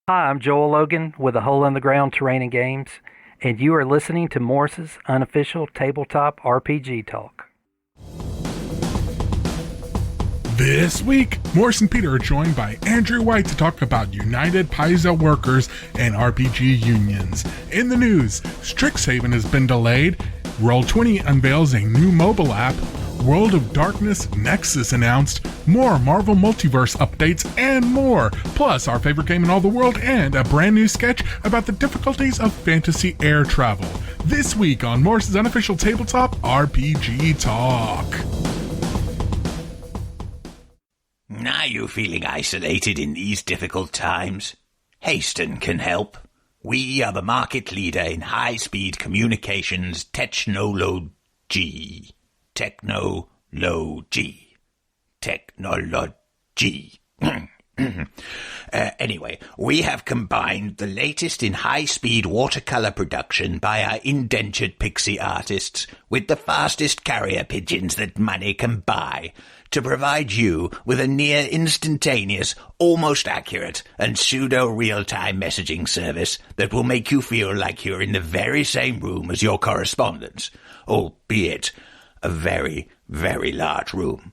Hi, I'm Joel Logan with a Hole in the Ground Terrain and Games, and you are listening to Morris's unofficial tabletop RPG talk. This week, Morrus and Peter are joined by Andrew White to talk about United Paizo workers and RPG unions. In the news, Strixhaven has been delayed, Roll20 unveils a new mobile app, World of Darkness Nexus announced, more Marvel Multiverse updates, and more. Plus, our favorite game in all the world and a brand new sketch about the difficulties of fantasy air travel. This week on Morris's unofficial tabletop RPG talk. Are you feeling isolated in these difficult times? Hasten can help. We are the market leader in high-speed communications technology. Technology. Anyway, we have combined the latest in high-speed watercolor production by our indentured pixie artists with the fastest carrier pigeons that money can buy to provide you with a near instantaneous, almost accurate, and pseudo-real-time messaging service that will make you feel like you're in the very same room as your correspondents, albeit a very, very large room.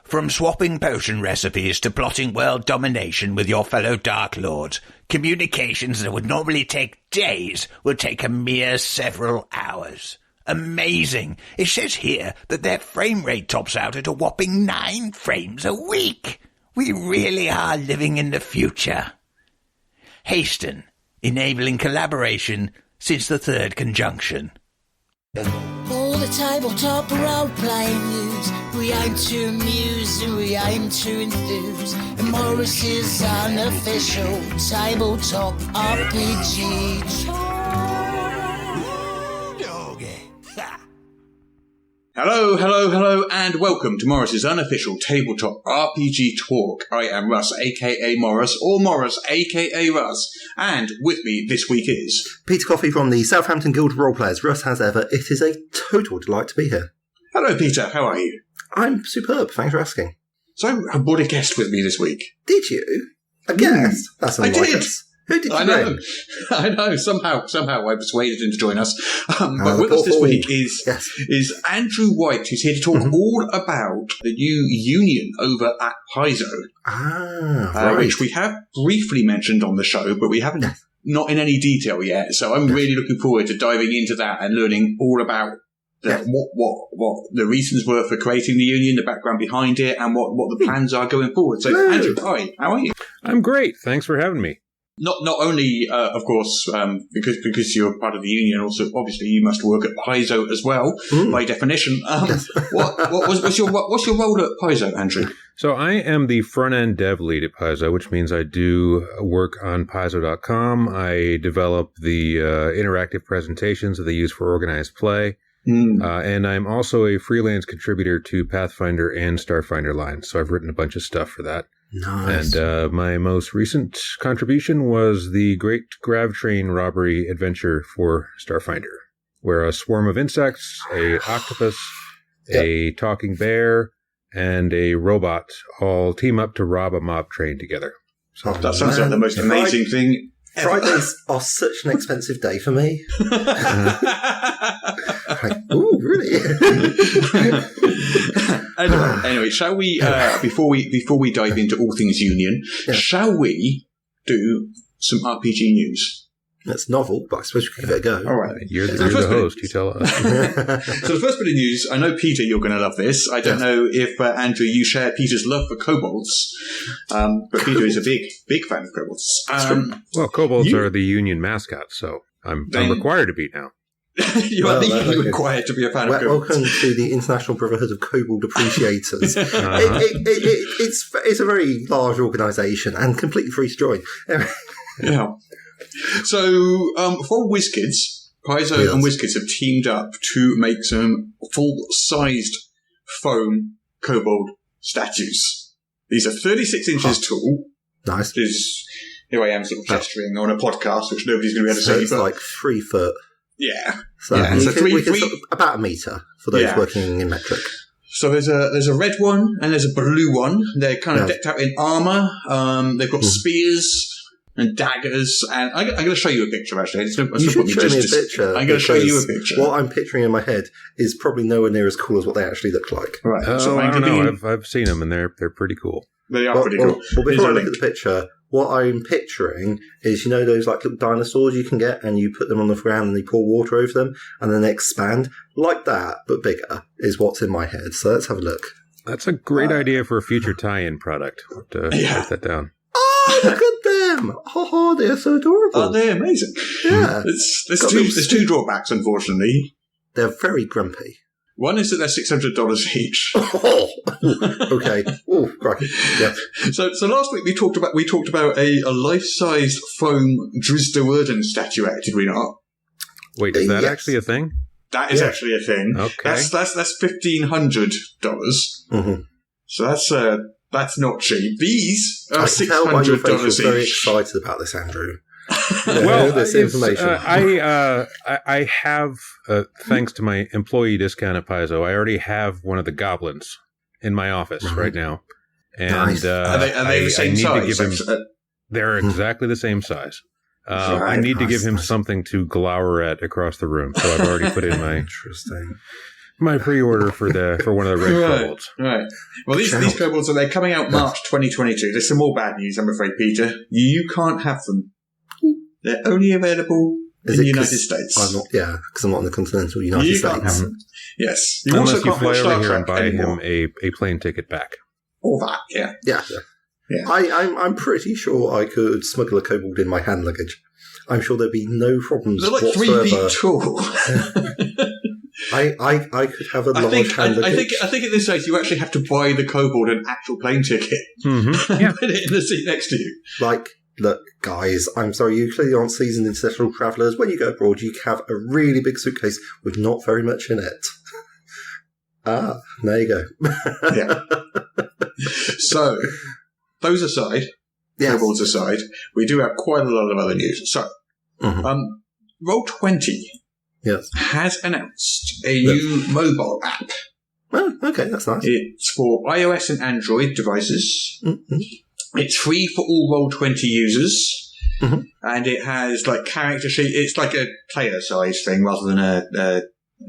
From swapping potion recipes to plotting world domination with your fellow Dark Lords, communications that would normally take days will take a mere several hours. Amazing! It says here that their frame rate tops out at a whopping 9 frames a week. We really are living in the future. Hasten, enabling collaboration since the third conjunction. All the tabletop role-playing news, we aim to amuse and we aim to enthuse. And Morris's unofficial tabletop RPG talk. Hello, and welcome to Morris's unofficial tabletop RPG talk. I am Russ, aka Morrus, or Morrus, aka Russ, and with me this week is Peter Coffey from the Southampton Guild of Roleplayers. Russ, as ever, it is a total delight to be here. Hello, Peter. How are you? I'm superb. Thanks for asking. So, I brought a guest with me this week. Did you? A guest? That's I unlike did. us. Who did you I bring? I know. Somehow I persuaded him to join us. But with us this week is Andrew White, who's here to talk all about the new union over at Paizo. Right. Which we have briefly mentioned on the show, but we haven't, not in any detail yet. So I'm really looking forward to diving into that and learning all about what the reasons were for creating the union, the background behind it, and what the plans are going forward. So, Andrew, hi, how are you? I'm great. Thanks for having me. Not only, of course, because you're part of the union, also obviously you must work at Paizo as well, by definition. What's your role at Paizo, Andrew? So I am the front-end dev lead at Paizo, which means I do work on Paizo.com. I develop the interactive presentations that they use for organized play. And I'm also a freelance contributor to Pathfinder and Starfinder lines, so I've written a bunch of stuff for that. Nice. And my most recent contribution was the Great Grav Train Robbery Adventure for Starfinder, where a swarm of insects, a octopus, a talking bear, and a robot all team up to rob a mob train together. So that sounds like the most amazing thing ever. Fridays are such an expensive day for me. Ooh, really? Anyway, shall we? Before we dive into all things union, shall we do some RPG news? That's novel, but I suppose we could give it a go. All right, you're the host. You tell us. So the first bit of news, I know Peter, you're going to love this. I don't know if Andrew, you share Peter's love for kobolds, but Peter is a big fan of kobolds. Well, kobolds are the union mascot, so I'm required to be now. You are legally required to be a fan of kobolds. Welcome to the International Brotherhood of Kobold Appreciators. It's a very large organisation and completely free to join. Yeah. So, for WizKids, Paizo and WizKids have teamed up to make some full-sized foam kobold statues. These are 36 inches tall. Nice. Here I am sort of gesturing on a podcast, which nobody's going to be able to see. It's like 3 foot. Yeah. So about a metre for those working in metric. So there's a red one and there's a blue one. They're kind of decked out in armour. They've got spears. and daggers. And I'm going to show you a picture, actually. You should show me a picture. I'm going to show you a picture. What I'm picturing in my head is probably nowhere near as cool as what they actually look like. Right. So I don't know. I've seen them, and they're pretty cool. They are pretty cool. Well, before I look at the picture, what I'm picturing is, you know, those like little dinosaurs you can get, and you put them on the ground and you pour water over them, and then they expand like that, but bigger, is what's in my head. So let's have a look. That's a great idea for a future tie-in product. Write that down. Oh, look at them! Oh, they're so adorable. Oh, they're amazing. Yeah. There's two drawbacks, unfortunately. They're very grumpy. One is that they're $600 each. Oh, okay. Oh, crikey. Yeah. So last week we talked about a life-sized foam drwilko statuette, did we not? Wait, is that actually a thing? That is actually a thing. Okay. That's $1,500. Mm-hmm. So that's not cheap. These are $600 each. Very each. excited about this, Andrew. Well, this information. I have, thanks to my employee discount at Paizo, I already have one of the goblins in my office right now, and nice. Are they the same size? They're exactly the same size. I need to give him something to glower at across the room, so I've already put in my pre-order for one of the red kobolds. Right. Well, these kobolds they're coming out March 2022. There's some more bad news, I'm afraid, Peter. You can't have them. They're only available in the United States. Because I'm not in the continental United States. Yes. Unless you fly over here and buy him a plane ticket back. All that, yeah. Yeah. I'm pretty sure I could smuggle a kobold in my hand luggage. I'm sure there'd be no problems whatsoever. They're like 3 feet tall. I could have a large hand luggage. I think at this stage you actually have to buy the kobold an actual plane ticket and put it in the seat next to you. Like, look, guys, I'm sorry, you clearly aren't seasoned international travellers. When you go abroad, you have a really big suitcase with not very much in it. There you go. Yeah. So, those aside, kobolds aside, we do have quite a lot of other news. So, Roll20 has announced a new mobile app. Oh, okay, that's nice. It's for iOS and Android devices. Mm-hmm. It's free for all Roll20 users, and it has like character sheet. It's like a player size thing rather than a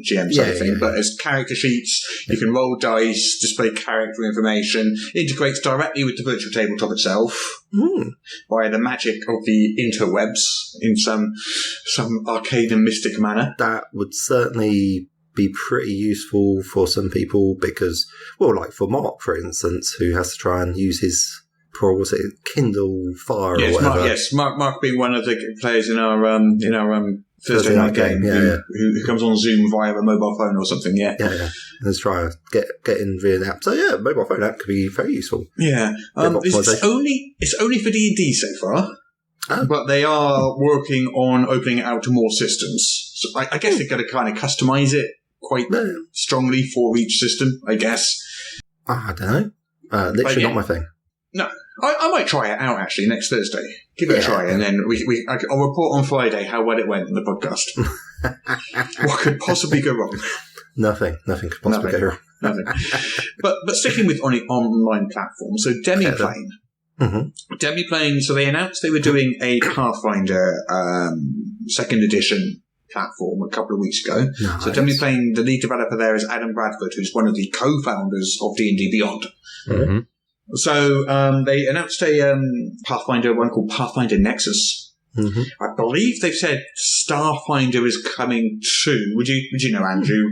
GM size thing. But as character sheets, you can roll dice, display character information. Integrates directly with the virtual tabletop itself via the magic of the interwebs in some arcane and mystic manner. That would certainly be pretty useful for some people because, well, like for Mark, for instance, who has to try and use his Kindle Fire or whatever. Mark being one of the players in our Thursday night game who comes on Zoom via a mobile phone or something. Yeah. Let's try to get in via the app. So mobile phone app could be very useful. Yeah, it's only for D&D so far, but they are working on opening it out to more systems. So I guess they're going to kind of customize it quite strongly for each system. I guess. I don't know. Literally not my thing. No, I might try it out actually next Thursday. Give it a try, and then I'll report on Friday how well it went in the podcast. What could possibly go wrong? Nothing could possibly go wrong. Nothing. But sticking with online platforms, so Demiplane. Demiplane. So they announced they were doing a Pathfinder 2nd edition platform a couple of weeks ago. Nice. So Demiplane, the lead developer there is Adam Bradford, who's one of the co-founders of D&D Beyond. Mm-hmm. So they announced a Pathfinder, one called Pathfinder Nexus. Mm-hmm. I believe they've said Starfinder is coming too. Would you know, Andrew?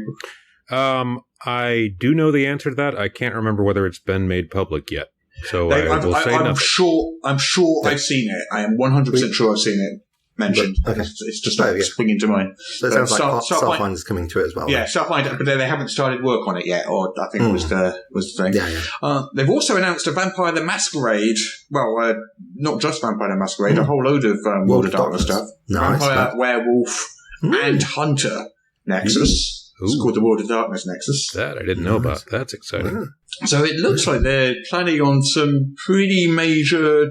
I do know the answer to that. I can't remember whether it's been made public yet. So I'm sure I've seen it. I am 100% sure I've seen it mentioned. Okay. It's just not springing to mind. So it sounds like Starfinder's coming to it as well. Yeah, Starfinder, but they haven't started work on it yet, or I think was the thing. Yeah. They've also announced a Vampire the Masquerade. Well, not just Vampire the Masquerade, a whole load of World of Darkness stuff. Nice. Vampire, Werewolf, and Hunter Nexus. It's called the World of Darkness Nexus. That I didn't know about. That's exciting. So it looks like they're planning on some pretty major.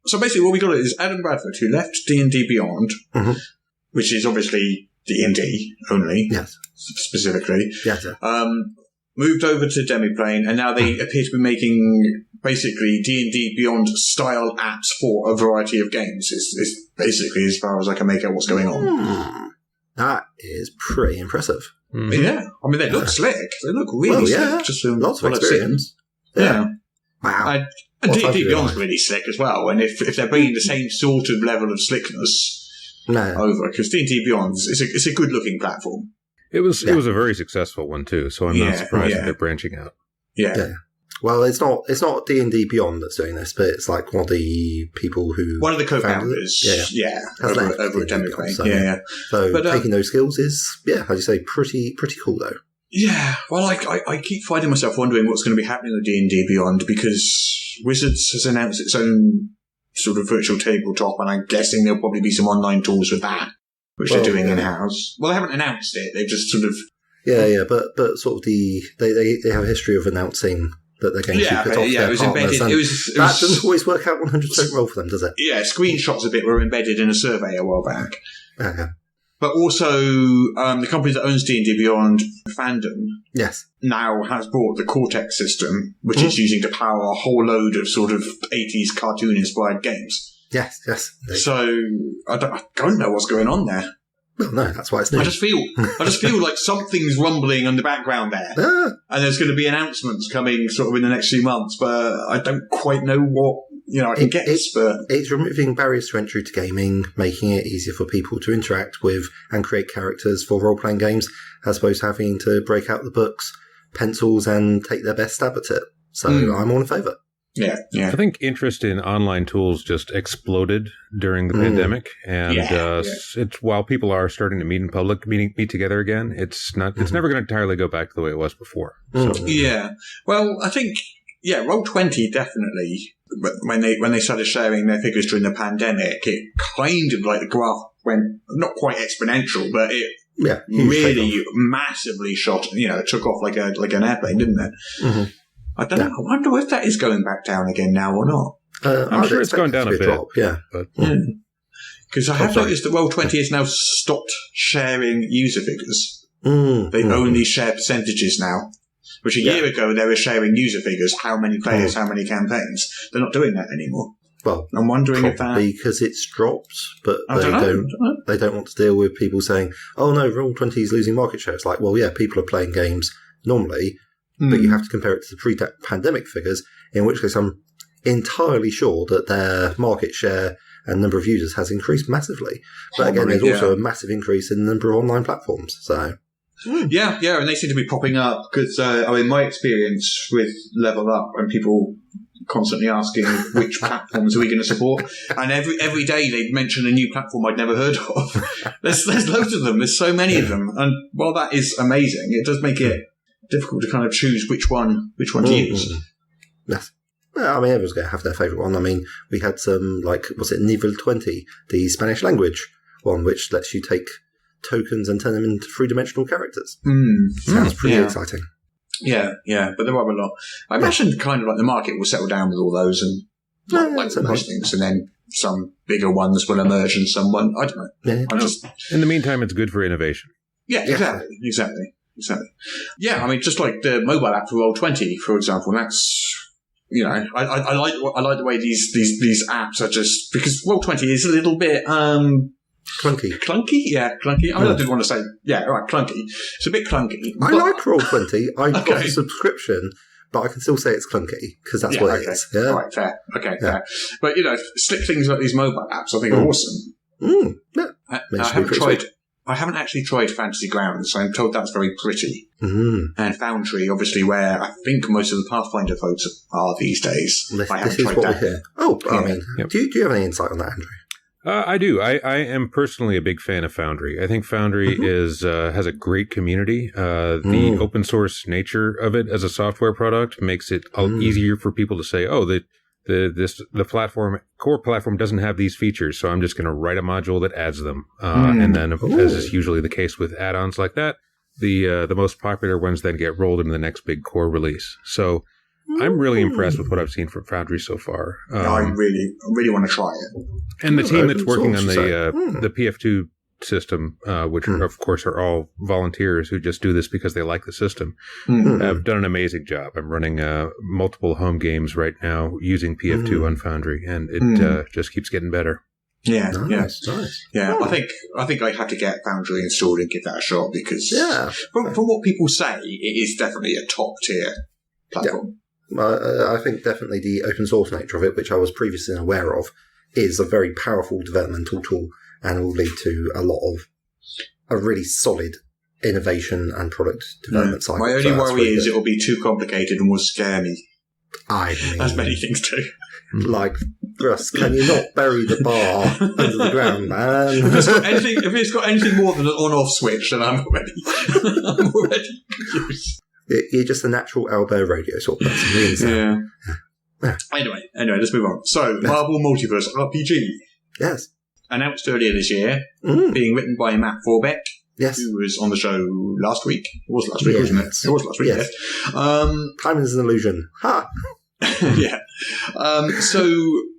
So basically what we got is Adam Bradford, who left D&D Beyond, which is obviously D&D only, specifically. Yes. moved over to Demiplane, and now they appear to be making basically D&D Beyond style apps for a variety of games. Is basically as far as I can make out what's going on. That is pretty impressive. Yeah, I mean they look slick. They look really slick. Just from lots of what I've seen. experience. Yeah. Wow. And D&D Beyond's really slick as well. And if they're bringing the same sort of level of slickness over, because D&D Beyond it's a good looking platform. It was a very successful one too, so I'm not surprised that they're branching out. Yeah. Well, it's not D&D Beyond that's doing this, but it's like one of the people who one of the co-founders, over at Demiplane. So taking those skills is how do you say pretty cool though. Yeah, well, I keep finding myself wondering what's going to be happening with D&D Beyond because Wizards has announced its own sort of virtual tabletop, and I'm guessing there'll probably be some online tools with that, which they're doing in-house. Well, they haven't announced it. They've just sort of... but sort of they have a history of announcing that they're going to put off their partners. That doesn't always work out 100% well for them, does it? Yeah, screenshots of it were embedded in a survey a while back. Okay. But also, the company that owns D&D Beyond, Fandom, now has bought the Cortex system, which it's using to power a whole load of sort of 80s cartoon-inspired games. Yes. So, I don't know what's going on there. Well, no, that's why it's new. I just feel like something's rumbling in the background there. And there's going to be announcements coming sort of in the next few months, but I don't quite know what... I can guess, but... It's removing barriers to entry to gaming, making it easier for people to interact with and create characters for role-playing games, as opposed to having to break out the books, pencils, and take their best stab at it. So I'm all in favour. Yeah. I think interest in online tools just exploded during the pandemic, and it's while people are starting to meet in public, meet together again, it's never going to entirely go back to the way it was before. So. Yeah. Well, I think Roll20 definitely. But when they started sharing their figures during the pandemic, it kind of like the graph went not quite exponential, but it really massively shot. Took off like an airplane, didn't it? Mm-hmm. I don't know. I wonder if that is going back down again now or not. I'm sure it's gone down a bit. Because I have noticed that Roll20 has now stopped sharing user figures. They only share percentages now. Which a year ago they were sharing user figures, how many players, how many campaigns. They're not doing that anymore. Well, I'm wondering if that because it's dropped, but they don't want to deal with people saying, "Oh no, Roll20 is losing market share." It's like, well, yeah, people are playing games normally, but you have to compare it to the pre-pandemic figures. In which case, I'm entirely sure that their market share and number of users has increased massively. But again, there's also a massive increase in the number of online platforms. So. Yeah, and they seem to be popping up because, my experience with Level Up and people constantly asking which platforms are we going to support, and every day they mention a new platform I'd never heard of. There's loads of them. There's so many of them, and while that is amazing, it does make it difficult to kind of choose which one to use. Yes. Well, everyone's going to have their favourite one. We had some, was it Nivel 20, the Spanish language one, which lets you take tokens and turn them into three-dimensional characters. Sounds pretty exciting. Yeah, but there are a lot. I imagine kind of like the market will settle down with all those and most things, and then some bigger ones will emerge and someone, I don't know. Yeah. In the meantime, it's good for innovation. Yeah, exactly. Yeah, just like the mobile app for Roll20, for example, that's... I like the way these apps are just... Because Roll20 is a little bit... Clunky? Yeah, clunky. I didn't want to say... Yeah, all right, clunky. It's a bit clunky. I like Roll20. I got a subscription, but I can still say it's clunky, because that's what it is. Yeah. All right, fair. Okay, fair. But, slick things like these mobile apps I think are awesome. Yeah. I haven't actually tried Fantasy Grounds. I'm told that's very pretty. And Foundry, obviously, where I think most of the Pathfinder folks are these days. I haven't tried that. Oh, do you have any insight on that, Andrew? I do. I am personally a big fan of Foundry. I think Foundry has a great community. The open source nature of it as a software product makes it easier for people to say, "Oh, the core platform doesn't have these features, so I'm just going to write a module that adds them." And then, as is usually the case with add-ons like that, the most popular ones then get rolled into the next big core release. So. I'm really impressed with what I've seen from Foundry so far. I really want to try it. And the team that's working on the PF2 system, which of course are all volunteers who just do this because they like the system, Mm-hmm. have done an amazing job. I'm running multiple home games right now using PF2 on Foundry, and it just keeps getting better. Yeah, Nice. yeah. I think I had to get Foundry installed and give that a shot because from what people say, it is definitely a top tier platform. I think definitely the open source nature of it, which I was previously unaware of, is a very powerful developmental tool and will lead to a lot of a really solid innovation and product development cycle. My only worry is it will be too complicated and will scare me, I mean, as many things do. Like, Russ, can you not bury the bar under the ground, man? If it's got anything more than an on-off switch, then I'm already confused. You're just a natural owlbear radio sort of person. Really, so. Yeah. Anyway, let's move on. So, Marvel Multiverse RPG. Yes. Announced earlier this year, being written by Matt Forbeck, Yes. who was on the show last week. It was last week, wasn't it? It was last week, yes. Time is an illusion. Ha! Yeah. So,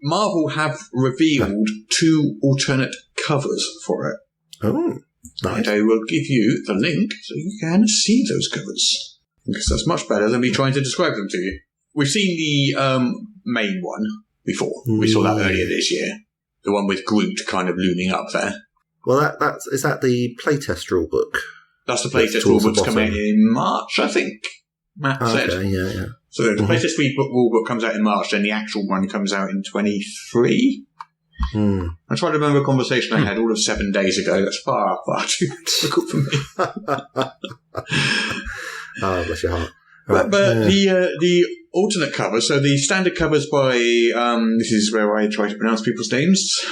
Marvel have revealed 2 alternate covers for it. Oh, nice. And I will give you the link so you can see those covers. Because that's much better than me trying to describe them to you. We've seen the main one before. We saw that earlier this year. The one with Groot kind of looming up there. Well, is that the playtest rulebook? That's the playtest rulebook's coming out in March, I think. Matt said. Okay, yeah. So the playtest rulebook comes out in March, then the actual one comes out in 23. I'm trying to remember a conversation I had all of 7 days ago. That's far, far too difficult for me. Oh, bless your heart. But the alternate covers, so the standard covers by, this is where I try to pronounce people's names.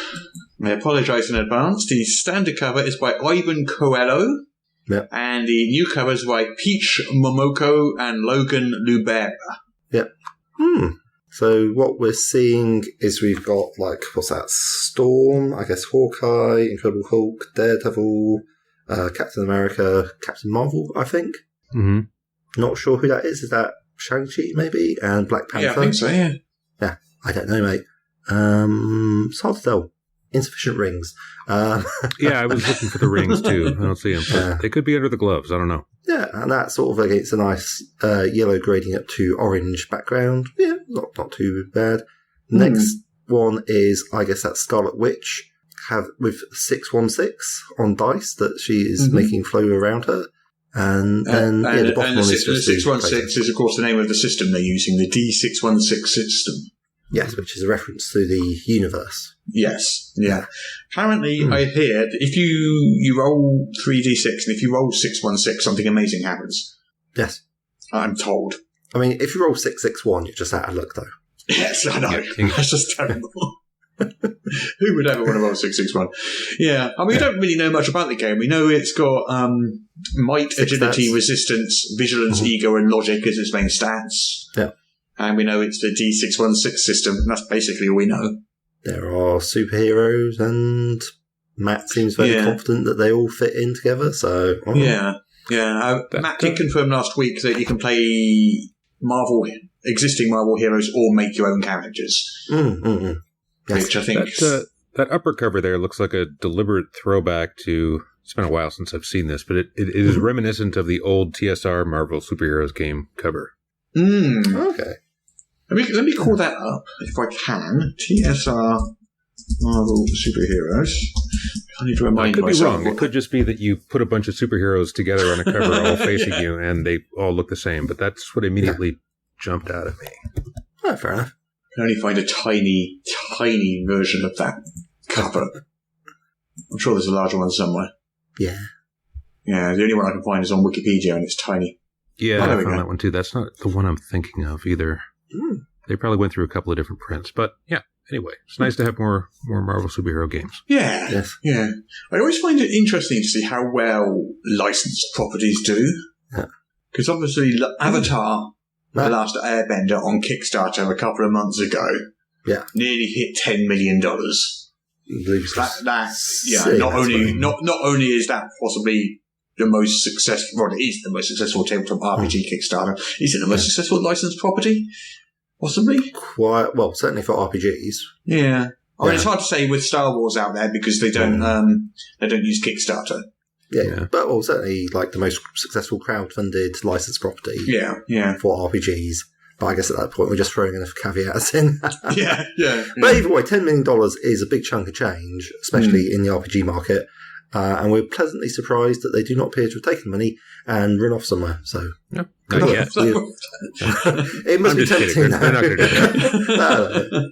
I apologise in advance. The standard cover is by Ivan Coelho. Yep. And the new cover is by Peach Momoko and Logan Lubera. Yep. So what we're seeing is we've got, like, what's that? Storm, I guess Hawkeye, Incredible Hulk, Daredevil, Captain America, Captain Marvel, I think. Mm-hmm. Not sure who that is. Is that Shang-Chi, maybe? And Black Panther? Yeah, I think so, yeah. Yeah, I don't know, mate. It's hard to tell. Insufficient rings. Yeah, I was looking for the rings, too. I don't see them. They could be under the gloves. I don't know. Yeah, and that sort of against a nice yellow grading up to orange background. Yeah, not too bad. Next one is, I guess that's Scarlet Witch, with 616 on dice that she is making flow around her. And then the bottom one is the 616 is, of course, the name of the system they're using, the D616 system. Yes, which is a reference to the universe. Yes, yeah. Apparently, I hear that if you roll 3d6 and if you roll 616, something amazing happens. Yes. I'm told. I mean, if you roll 661, you're just out of luck, though. Yes, I know. That's just terrible. Who would ever want to roll 661? Yeah, I mean, we don't really know much about the game. We know it's got might, agility, resistance, vigilance, ego, and logic as its main stats. Yeah. And we know it's the D616 system, and that's basically all we know. There are superheroes, and Matt seems very confident that they all fit in together, so... Yeah. Matt did confirm last week that you can play existing Marvel heroes or make your own characters. Yes. Which I think... That upper cover there looks like a deliberate throwback to... It's been a while since I've seen this, but it is reminiscent of the old TSR Marvel Superheroes game cover. Okay. Let me call that up, if I can. TSR Marvel Superheroes. I need to remind myself. I could be wrong. It could just be that you put a bunch of superheroes together on a cover all facing you, and they all look the same. But that's what immediately jumped out at me. Oh, fair enough. I can only find a tiny, tiny version of that cover. I'm sure there's a larger one somewhere. Yeah. Yeah, the only one I can find is on Wikipedia, and it's tiny. Yeah, I found that one too. That's not the one I'm thinking of either. They probably went through a couple of different prints, but yeah. Anyway, it's nice to have more Marvel superhero games. Yeah, yes. Yeah. I always find it interesting to see how well licensed properties do. Because obviously, Avatar, The Last Airbender on Kickstarter a couple of months ago, nearly hit $10 million. Not only is that possibly the most successful, well, it is the most successful tabletop RPG Kickstarter. Is it the most successful licensed property? Possibly. Quite well, certainly for RPGs. Yeah, I mean, it's hard to say with Star Wars out there because they don't use Kickstarter. Yeah, but certainly like the most successful crowd-funded licensed property. Yeah. For RPGs. But I guess at that point we're just throwing enough caveats in. yeah. But either way, $10 million is a big chunk of change, especially in the RPG market. And we're pleasantly surprised that they do not appear to have taken money and run off somewhere. So, no, not yet. It must be tempting now. They're not going to do that.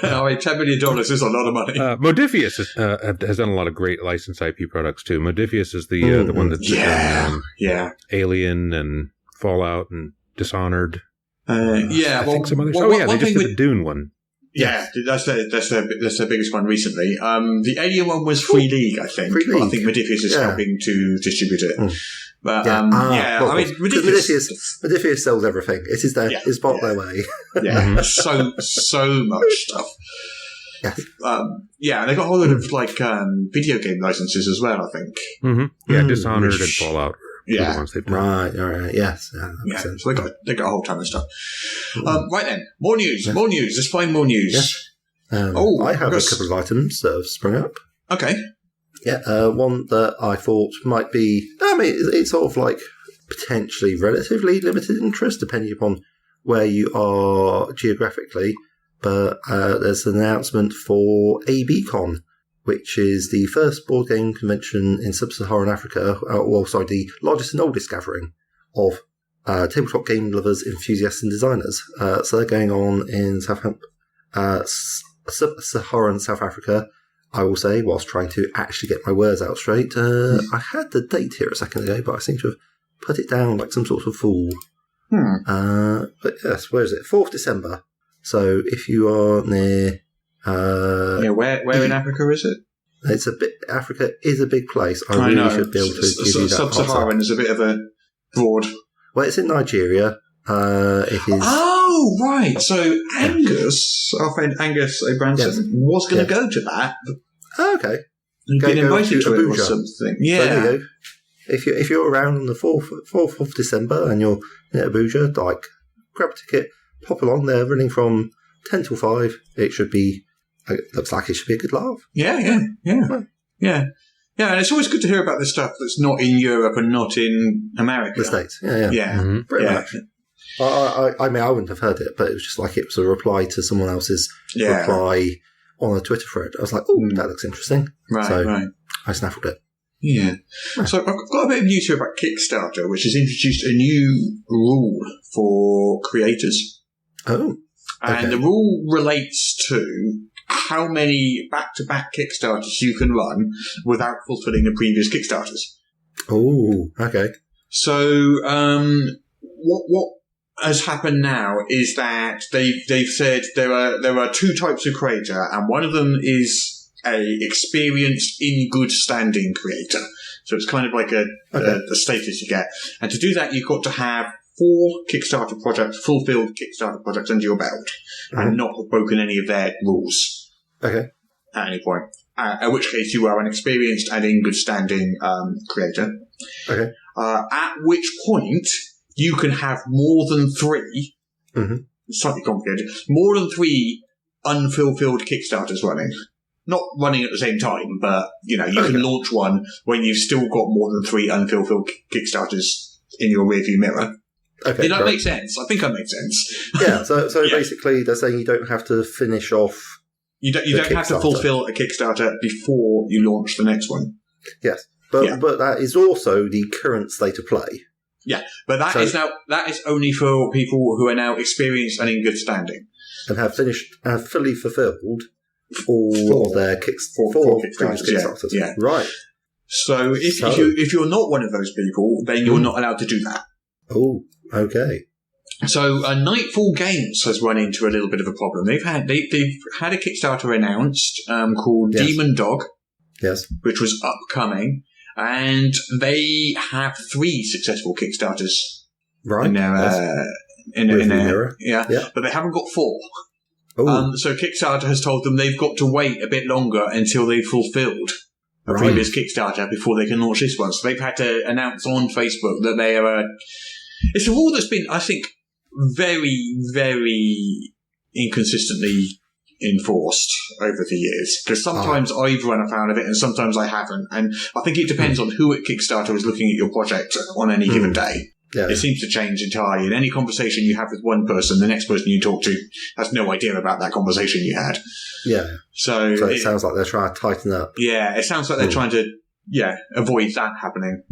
I mean, $10 million is a lot of money. Modifius has done a lot of great licensed IP products too. Modifius is the one that's done Alien and Fallout and Dishonored. I think some others. They just did the Dune one. Yeah, that's their biggest one recently. The Alien one was Free League, I think. Free League. I think Modifius is helping to distribute it. But I mean, Modifius sells everything. It is it's part their way. Yeah, so much stuff. Yes. And they got a whole lot of video game licenses as well, I think. Mm-hmm. Yeah, Dishonored and Fallout. The ones they've done. Right, yes. Yeah, so they got a whole ton of stuff. Right then, more news. Let's find more news. Yeah. I have a couple of items that have sprung up. Okay. Yeah, one that I thought might be, it's sort of like potentially relatively limited interest depending upon where you are geographically, but there's an announcement for a BCon, which is the first board game convention in sub-Saharan Africa, the largest and oldest gathering of tabletop game lovers, enthusiasts and designers. So they're going on in sub-Saharan South Africa, I will say, whilst trying to actually get my words out straight. I had the date here a second ago, but I seem to have put it down like some sort of fool. But yes, where is it? 4th December. So if you are near... where in Africa is it? It's a bit. Africa is a big place. I really should be able to give you that. Sub-Saharan is a bit of a broad. Well, it's in Nigeria. It is. Oh, right. So Angus, our friend Angus O'Branson, was going to go to that. Oh, okay. He'd been invited to it or something. Yeah. So there you go. If you're around on the 4th of December and you're in Abuja, grab a ticket, pop along. They're running from 10 till 5. It should be. It looks like it should be a good laugh. Yeah. And it's always good to hear about the stuff that's not in Europe and not in America. The States. Yeah. Mm-hmm. Pretty much. I mean, I wouldn't have heard it, but it was just like it was a reply to someone else's reply on a Twitter thread. I was like, oh, that looks interesting. Right. I snaffled it. Yeah. So I've got a bit of news here about Kickstarter, which has introduced a new rule for creators. Oh. Okay. And the rule relates to how many back-to-back Kickstarters you can run without fulfilling the previous Kickstarters. Oh, okay. So what has happened now is that they've said there are two types of creator, and one of them is a experienced in good standing creator. So it's kind of like the status you get. And to do that, you've got to have 4 Kickstarter projects, fulfilled Kickstarter projects under your belt, and not have broken any of their rules. Okay. At any point. In which case you are an experienced and in good standing creator. Okay. At which point you can have more than 3, slightly complicated, more than 3 unfulfilled Kickstarters running. Not running at the same time, but, you can launch one when you've still got more than 3 unfulfilled Kickstarters in your rearview mirror. Okay, Did that make sense? I think that makes sense. Yeah, so basically they're saying you don't have to finish off. You don't have to fulfill a Kickstarter before you launch the next one. Yes, but that is also the current state of play. Yeah, but that is only for people who are now experienced and in good standing and have fully fulfilled all of their four Kickstarters. Yeah, right. So if you're not one of those people, then you're not allowed to do that. Oh, okay. So Nightfall Games has run into a little bit of a problem. They've had a Kickstarter announced called Demon Dog, which was upcoming, and they have 3 successful Kickstarters in their but they haven't got 4. So Kickstarter has told them they've got to wait a bit longer until they've fulfilled a previous Kickstarter before they can launch this one. So they've had to announce on Facebook that they are. It's a rule that's been, I think, very, very inconsistently enforced over the years, because sometimes I've run afoul of it and sometimes I haven't, and I think it depends on who at Kickstarter is looking at your project on any given day. Yeah. It seems to change entirely. In any conversation you have with one person, the next person you talk to has no idea about that conversation you had. Yeah. So it sounds like they're trying to tighten up. Yeah, it sounds like they're trying to avoid that happening.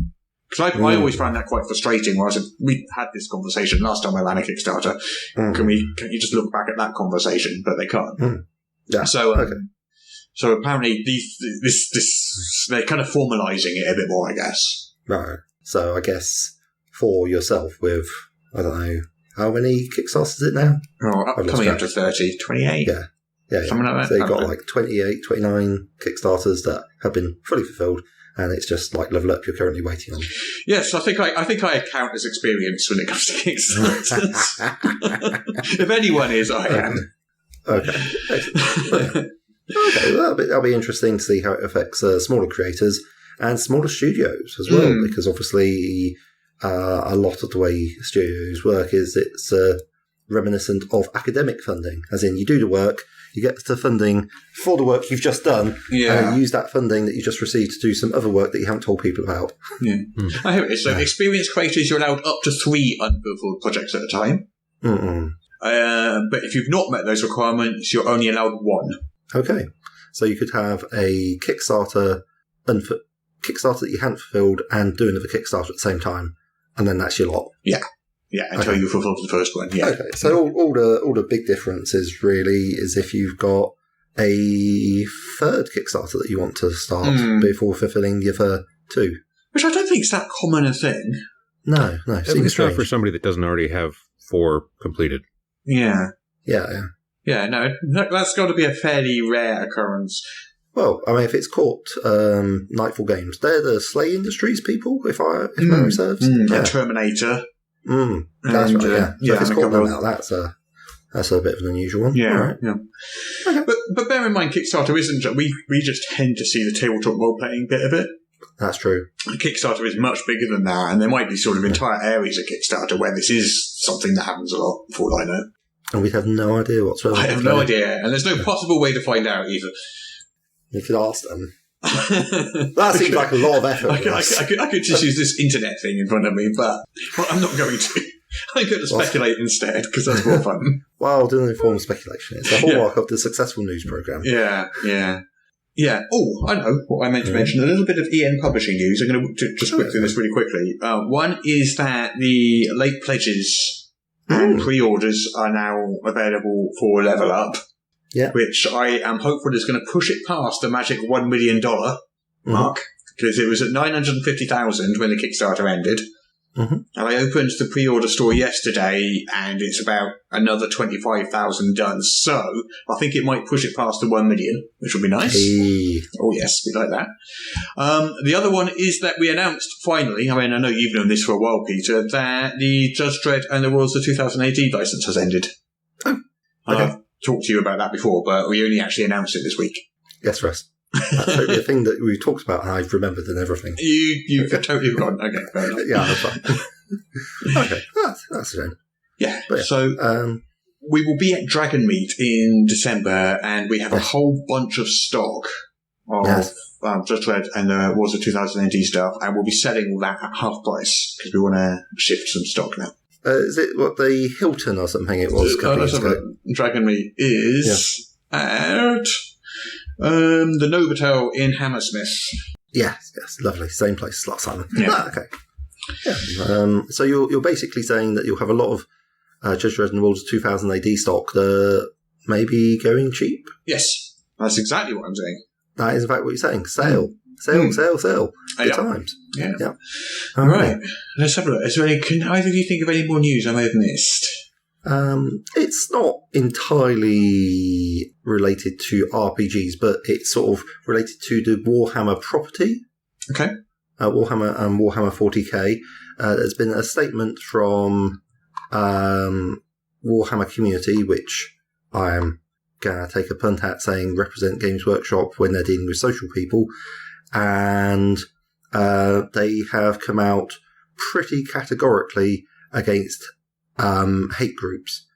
Because I always found that quite frustrating. We had this conversation last time I ran a Kickstarter. Can you just look back at that conversation? But they can't. Yeah. So so apparently they're kind of formalising it a bit more, I guess. Right. So I guess for yourself with, I don't know, how many Kickstarters is it now? Coming up to 30, 28. Yeah. Something like that. So you've got like 28, 29 Kickstarters that have been fully fulfilled, and it's just like level up you're currently waiting on. Yes, I think I account as experience when it comes to Kickstarters. If anyone is, I am. Okay. Okay, well, that'll be interesting to see how it affects smaller creators and smaller studios as well, because obviously a lot of the way studios work is it's reminiscent of academic funding, as in you do the work, you get the funding for the work you've just done, and use that funding that you just received to do some other work that you haven't told people about. I hear it. So experienced creators, you're allowed up to 3 unfulfilled projects at a time. But if you've not met those requirements, you're only allowed 1. Okay. So you could have a Kickstarter that you hadn't fulfilled and do another Kickstarter at the same time, and then that's your lot. Yeah, until you fulfill the first one. Yeah. Okay. So all the big difference is really is if you've got a third Kickstarter that you want to start before fulfilling the other 2. Which I don't think is that common a thing. No. It's not for somebody that doesn't already have 4 completed. Yeah. No, that's got to be a fairly rare occurrence. Well, I mean, if it's caught Nightfall Games, they're the Slay Industries people, if memory serves. Terminator. That's right, So if it's caught them out, that's a bit of an unusual one. Yeah. Okay. But bear in mind, Kickstarter isn't... We just tend to see the tabletop role-playing bit of it. That's true. Kickstarter is much bigger than that, and there might be sort of entire areas of Kickstarter where this is something that happens a lot, for all I know. And we have no idea whatsoever. I have no idea, and there's no possible way to find out either. You could ask them. That seems like a lot of effort. I could just use this internet thing in front of me, but I'm not going to. I'm going to speculate instead, because that's more fun. Well, doing informed speculation. It's the hallmark of the successful news programme. Yeah. Oh, I know what I meant to mention. A little bit of EN publishing news. I'm going to just whip through this really quickly. One is that the late pledges and pre-orders are now available for Level Up. Yeah. Which I am hopeful is going to push it past the magic $1 million mark, because it was at 950,000 when the Kickstarter ended. And I opened the pre-order store yesterday, and it's about another 25,000 done. So I think it might push it past the 1 million, which would be nice. Oh yes, we like that. The other one is that we announced finally, I mean, I know you've known this for a while, Peter, that the Judge Dredd and the Worlds of 2000 AD license has ended. Oh, okay. I've talked to you about that before, but we only actually announced it this week. Yes, Russ. That's totally a thing that we talked about and I've remembered and everything. You've totally forgotten. Okay, fair enough. Yeah, that's fine. Okay, that's a shame. Yeah, so we will be at Dragon Meet in December, and we have a whole bunch of stock of Judge Dredd and the Wars of 2000 AD stuff, and we'll be selling all that at half price, because we want to shift some stock now. Is it what the Hilton or something it was? Dragon Meet is at... the Novotel in Hammersmith. Yes, lovely. Same place as last time. Yeah. Okay. Yeah. So you're basically saying that you'll have a lot of Judge Dredd and the Worlds of 2000 AD stock that may be going cheap? Yes, that's exactly what I'm saying. That is in fact what you're saying. Sale. Good times. Yeah. All right. Let's have a look. Can either of you think of any more news I may have missed? It's not entirely related to RPGs, but it's sort of related to the Warhammer property. Okay. Warhammer and Warhammer 40k. There's been a statement from Warhammer community, which I am going to take a punt at saying represent Games Workshop when they're dealing with social people. And they have come out pretty categorically against hate groups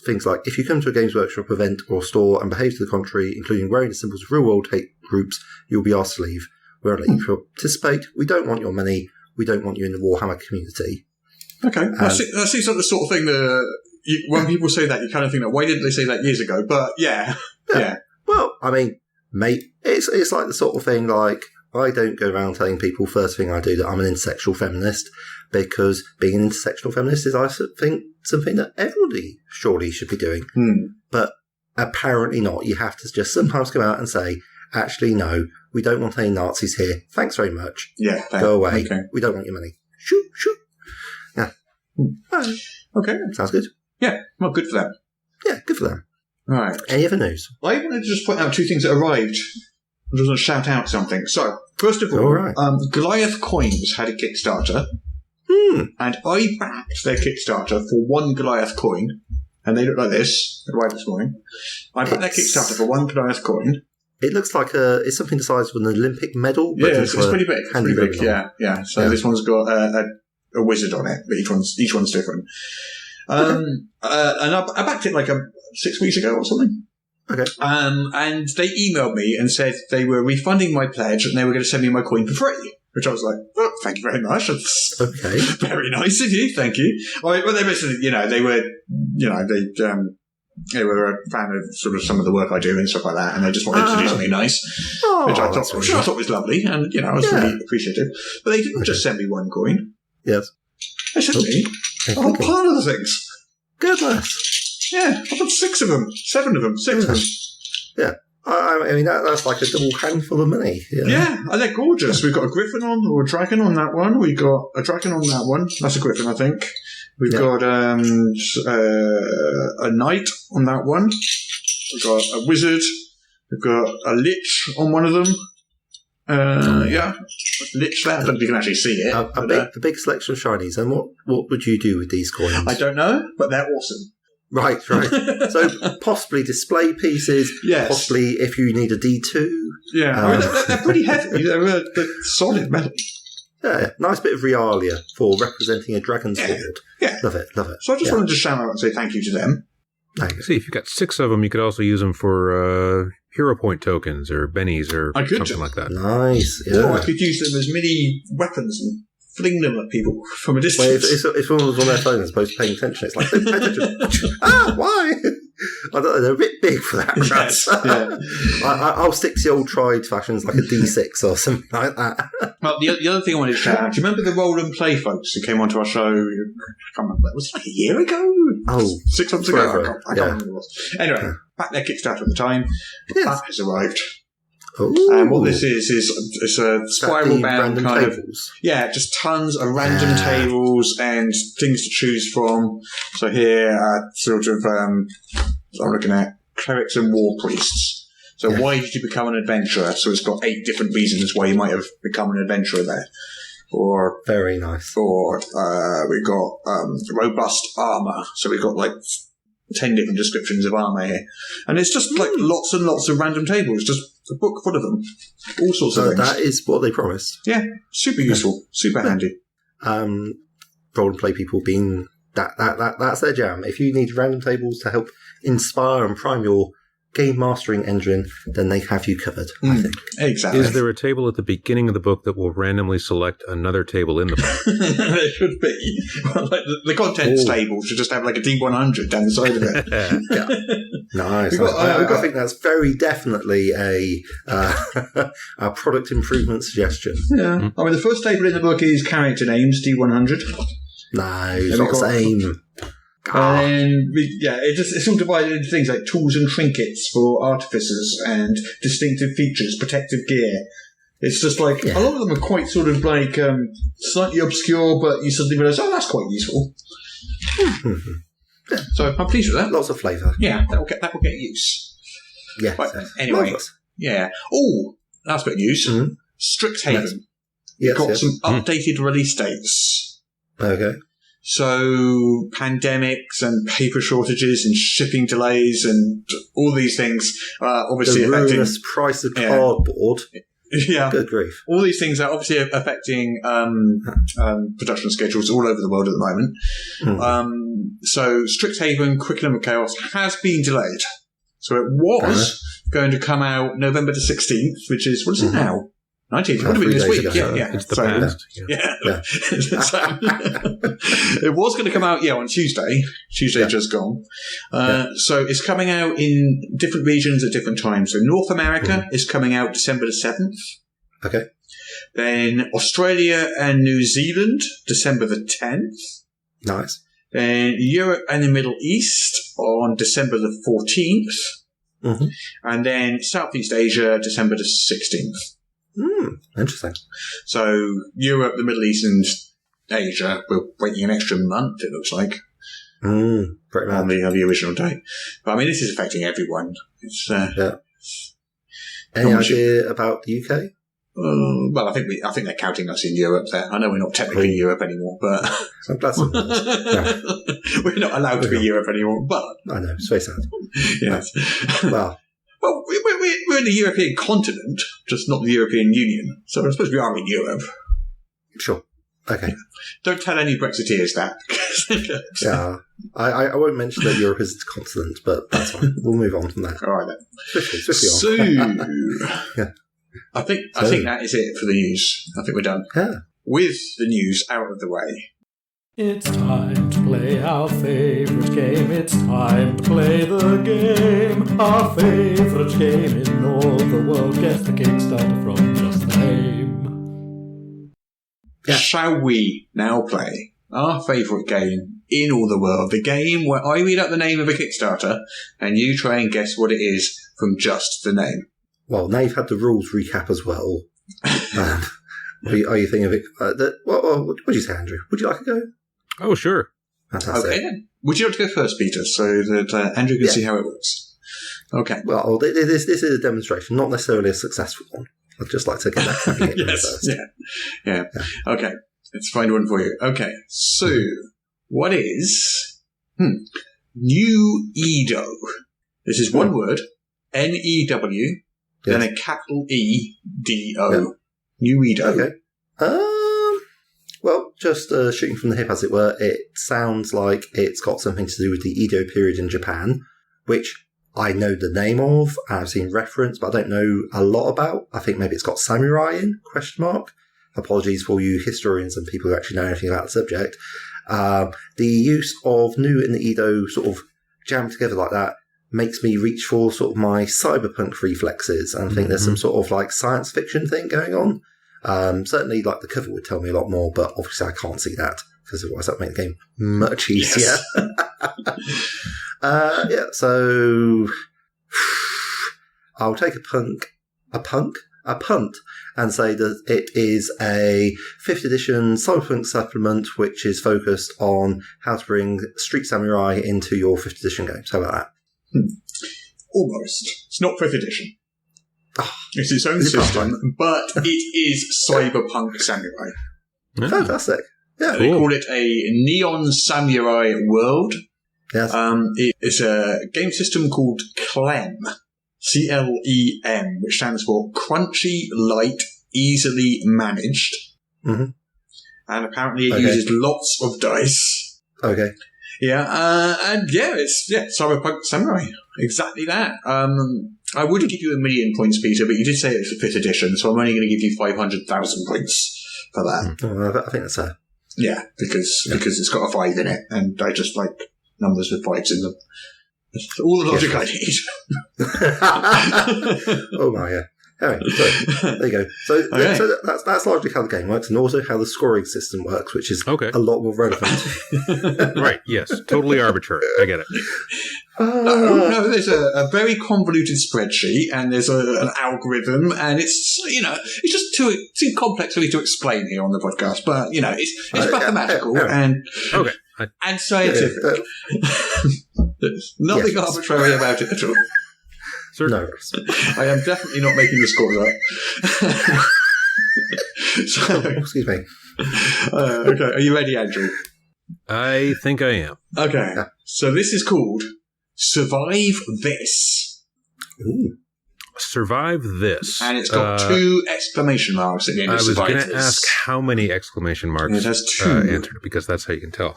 things like, if you come to a Games Workshop event or store and behave to the contrary, including wearing the symbols of real-world hate groups, you'll be asked to leave. We won't let you participate. We don't want your money. We don't want you in the Warhammer community. Okay. That seems like the sort of thing that when people say that, you kind of think, why didn't they say that years ago? But yeah. Well, I mean, mate, it's like the sort of thing, like, I don't go around telling people first thing I do that I'm an intersexual feminist, because being an intersectional feminist is, I think, something that everybody surely should be doing. But apparently not. You have to just sometimes come out and say, actually, no, we don't want any Nazis here. Thanks very much. Yeah. Go away. Okay. We don't want your money. Shoot. Yeah. Okay. Sounds good. Yeah. Well, good for them. Yeah, good for them. All right. Any other news? I wanted to just point out 2 things that arrived. I just want to shout out something. So, first of all, right. Goliath Coins had a Kickstarter. And I backed their Kickstarter for 1 Goliath coin. And they look like this. They arrived this morning. I backed their Kickstarter for 1 Goliath coin. It looks like it's something the size of an Olympic medal. But Yeah, it's pretty big. It's pretty big. Yeah. So this one's got a wizard on it, but each one's different. And I backed it like 6 weeks ago or something. Okay. And they emailed me and said they were refunding my pledge and they were going to send me my coin for free. Which I was like, oh, thank you very much. That's very nice of you. Thank you. Well, they basically, they were a fan of sort of some of the work I do and stuff like that, and they just wanted to do something nice, which I thought was lovely, and I was really appreciative. But they didn't just send me 1 coin. Yes. They sent me a whole pile of the things. Goodness. Yeah, I've got 6 of them, 7 of them, 6 of them. Yeah. I mean, that's like a double handful of money. Yeah, and they're gorgeous. We've got a griffin on, or a dragon on that one. We've got a dragon on that one. That's a griffin, I think. We've got a knight on that one. We've got a wizard. We've got a lich on one of them. Lich there. I don't know if you can actually see it. A big selection of shinies. And what would you do with these coins? I don't know, but they're awesome. Right. So possibly display pieces. Yes. Possibly if you need a D2. Yeah. I mean, they're pretty heavy. They're solid metal. Yeah. Nice bit of realia for representing a dragon sword. Yeah. Love it. So I just wanted to shout out and say thank you to them. Thanks. See, if you've got 6 of them, you could also use them for hero point tokens or bennies or something like that. Nice. Yeah. Or I could use them as mini weapons and fling them at people from a distance. Well, if someone was on their phone as opposed to paying attention, it's like, pay attention. Why? I don't know, they're a bit big for that. Yes, yeah. I'll stick to the old tried fashions, like a D6 or something like that. Well, the other thing I wanted to shout out, do you remember the Roll and Play folks who came onto our show? I can't remember. Was it like a year ago? Oh, 6 months ago? forever. I can't remember what it was. Anyway, back their Kickstarter at the time. That has arrived. Ooh. And what this is it's a spiral-bound kind of... Yeah, just tons of random tables and things to choose from. So here, sort of, I'm looking at clerics and war priests. So why did you become an adventurer? So it's got 8 different reasons why you might have become an adventurer there. Or very nice. Or we got robust armor. So we got like 10 different descriptions of armor here. And it's just like lots and lots of random tables, just a book full of them. All sorts of things. That is what they promised. Yeah, super useful, super handy. Roll and play people being that's their jam. If you need random tables to help inspire and prime your game mastering engine, then they have you covered, I think. Exactly. Is there a table at the beginning of the book that will randomly select another table in the book? There should be. Well, like the contents table should just have like a D100 down the side of it. Yeah. Nice. I think that's very definitely a product improvement suggestion. Yeah. Mm-hmm. I mean, the first table in the book is character names, D100. Nice. Not the same. And it's all divided into things like tools and trinkets for artificers and distinctive features, protective gear. It's just like a lot of them are quite sort of like slightly obscure, but you suddenly realise, that's quite useful. So I'm pleased with that. Lots of flavour. Yeah, that will get use. Yeah. Right, anyway, Oh, that's got news. Mm-hmm. Strixhaven. Got some updated release dates. Okay. So pandemics and paper shortages and shipping delays and all these things, obviously the affecting ruinous price of cardboard. Yeah. Good grief. All these things are obviously affecting production schedules all over the world at the moment. So Strixhaven, Curriculum of Chaos has been delayed. So it was going to come out November the 16th, which is, what is it now? 19th. It would have been this week. Yeah. It's the past. Yeah. It was going to come out, on Tuesday. Just gone. So it's coming out in different regions at different times. So North America is coming out December the 7th. Okay. Then Australia and New Zealand, December the 10th. Nice. Then Europe and the Middle East on December the 14th. And then Southeast Asia, December the 16th. Interesting. So Europe, the Middle East, and Asia, we're waiting an extra month, it looks like. Pretty much. On the original date. But I mean, this is affecting everyone. It's Any idea about the UK? Well, I think they're counting us in Europe there. I know we're not technically Europe anymore, but I'm glad we're not allowed to be Europe anymore. But I know, it's very sad. Yes. Well, we're in the European continent, just not the European Union. So I suppose we are in Europe. Sure. Okay. Don't tell any Brexiteers that. Yeah. I won't mention that Europe is a continent, but that's fine. We'll move on from that. All right then. Swiftly on. Yeah. I think that is it for the news. I think we're done. Yeah. With the news out of the way. It's time to play our favourite game. It's time to play the game. Our favourite game in all the world. Guess the Kickstarter from just the name. Yeah. Shall we now play our favourite game in all the world? The game where I read out the name of a Kickstarter and you try and guess what it is from just the name. Well, now you've had the rules recap as well. Are you thinking of it? What do you say, Andrew? Would you like to go? Oh, sure. Fantastic. Okay, then. Would you like to go first, Peter, so that Andrew can see how it works? Okay. Well, this is a demonstration, not necessarily a successful one. I'd just like to get that caveat in first. Yeah. Okay, let's find one for you. Okay, so what is New Edo? This is one word, N-E-W, then a capital E-D-O. Yeah. New Edo. Okay. Well, just shooting from the hip, as it were, it sounds like it's got something to do with the Edo period in Japan, which I know the name of, and I've seen reference, but I don't know a lot about. I think maybe it's got samurai in, ? Apologies for you historians and people who actually know anything about the subject. The use of New and the Edo sort of jammed together like that makes me reach for sort of my cyberpunk reflexes, and I think there's some sort of like science fiction thing going on. Certainly, like the cover would tell me a lot more, but obviously I can't see that because otherwise that would make the game much easier. Yes. So I'll take a punt, and say that it is a 5th edition cyberpunk supplement which is focused on how to bring Street Samurai into your 5th edition games. How about that? Almost. It's not 5th edition. It's its own system, but it is Cyberpunk Samurai. Fantastic. Yeah. They call it a Neon Samurai World. Yes. It's a game system called CLEM. C-L-E-M, which stands for Crunchy, Light, Easily Managed. And apparently it uses lots of dice. Okay. Yeah, it's Cyberpunk Samurai. Exactly that. I would give you 1,000,000 points, Peter, but you did say it's the 5th edition, so I'm only going to give you 500,000 points for that. I think that's fair. Yeah, because it's got a 5 in it, and I just like numbers with 5s in them. That's all the logic I need. Oh my, yeah. Anyway, so there you go. So that's largely how the game works, and also how the scoring system works, which is a lot more relevant. Right, yes. Totally arbitrary. I get it. No, there's a very convoluted spreadsheet, and there's an algorithm, and it's just too complex for me to explain here on the podcast. But it's mathematical and scientific. There's nothing arbitrary about it at all. No. I am definitely not making the scores up. Excuse me. Okay, are you ready, Andrew? I think I am. Okay, so this is called Survive This. Ooh. Survive this. And it's got 2 exclamation marks at the end I of was survive going to this. ask how many exclamation marks It has 2. answered, because that's how you can tell.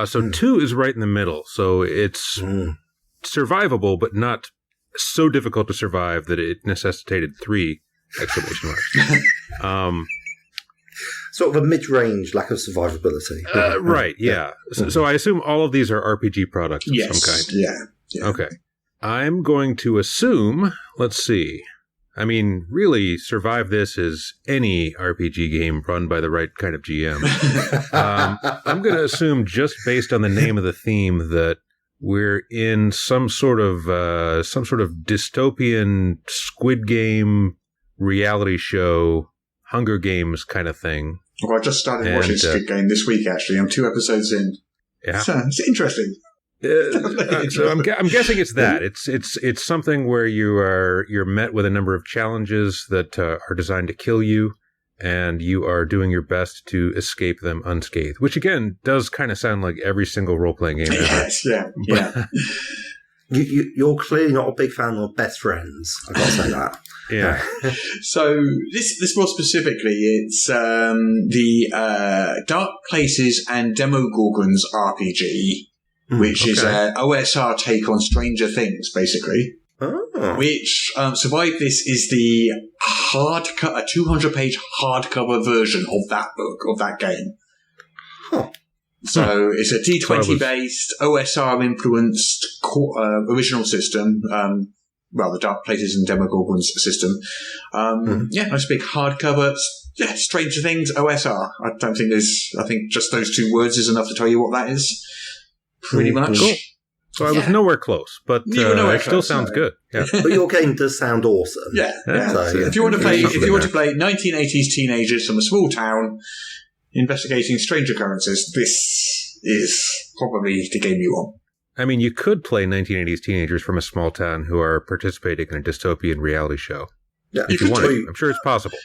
So 2 is right in the middle. So it's survivable, but not so difficult to survive that it necessitated 3 exclamation marks. Sort of a mid-range lack of survivability. Right, yeah. So I assume all of these are RPG products of Yes. some kind. Yeah. Okay. I'm going to assume, let's see. I mean, really, Survive This is any RPG game run by the right kind of GM. I'm going to assume, just based on the name of the theme, that we're in some sort of dystopian Squid Game reality show, Hunger Games kind of thing. Well, I just started watching Squid Game this week, actually. I'm 2 episodes in. Yeah. So it's interesting. So I'm guessing it's that. It's something where you're met with a number of challenges that are designed to kill you, and you are doing your best to escape them unscathed. Which again does kind of sound like every single role-playing game ever. Yes, yeah. You're clearly not a big fan of Best Friends. I've got to say that. Yeah. So this more specifically, it's the Dark Places and Demogorgons RPG. Which is an OSR take on Stranger Things, basically. Oh. Which, Survive This is the a 200-page hardcover version of that book, of that game. Huh. So it's a D20-based, OSR-influenced original system. The Dark Places and Demogorgons system. Nice big hardcover. Yeah, Stranger Things, OSR. I think just those 2 words is enough to tell you what that is. Pretty much. Cool. So I was nowhere close, but it still sounds good. Yeah. But your game does sound awesome. Yeah. So, if you want to play 1980s teenagers from a small town investigating strange occurrences, this is probably the game you want. I mean, you could play 1980s teenagers from a small town who are participating in a dystopian reality show. Yeah, if you wanted. I'm sure it's possible.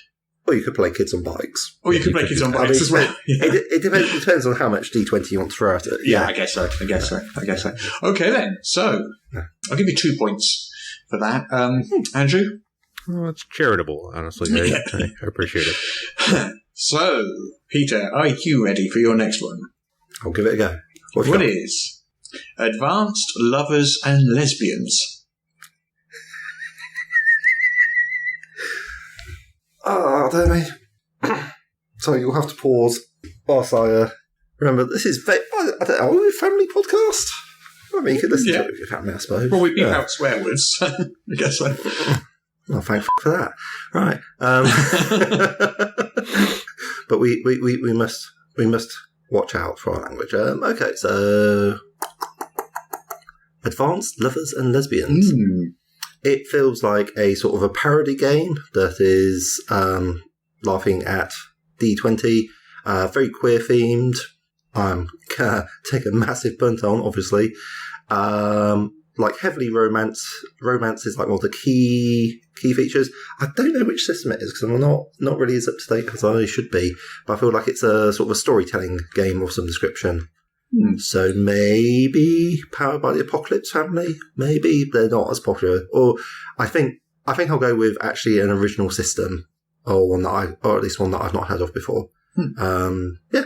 Or you could play Kids on Bikes. Or you could play Kids on Bikes as well. Yeah. It depends on how much D20 you want to throw at it. Yeah, I guess so. Okay, then. So, I'll give you 2 points for that. Andrew? Well, it's charitable, honestly. I appreciate it. So, Peter, are you ready for your next one? I'll give it a go. What is Advanced Lovers and Lesbians? Oh, don't me. So you'll have to pause whilst I remember. This is I don't know, are we a family podcast? I mean, you could listen to it with your family, I suppose. Well, we beep out swear words. I guess so. Well, thank for that. Right. But we must watch out for our language. Okay, so Advanced Lovers and Lesbians. It feels like a sort of a parody game that is laughing at D20, very queer themed. I'm gonna take a massive punt on, obviously. Like heavily romance. Romance is like one of the key features. I don't know which system it is because I'm not really as up to date as I should be. But I feel like it's a sort of a storytelling game of some description. So maybe Powered by the Apocalypse family. Maybe they're not as popular. Or I think I'll go with actually an original system, or at least one that I've not heard of before. Yeah.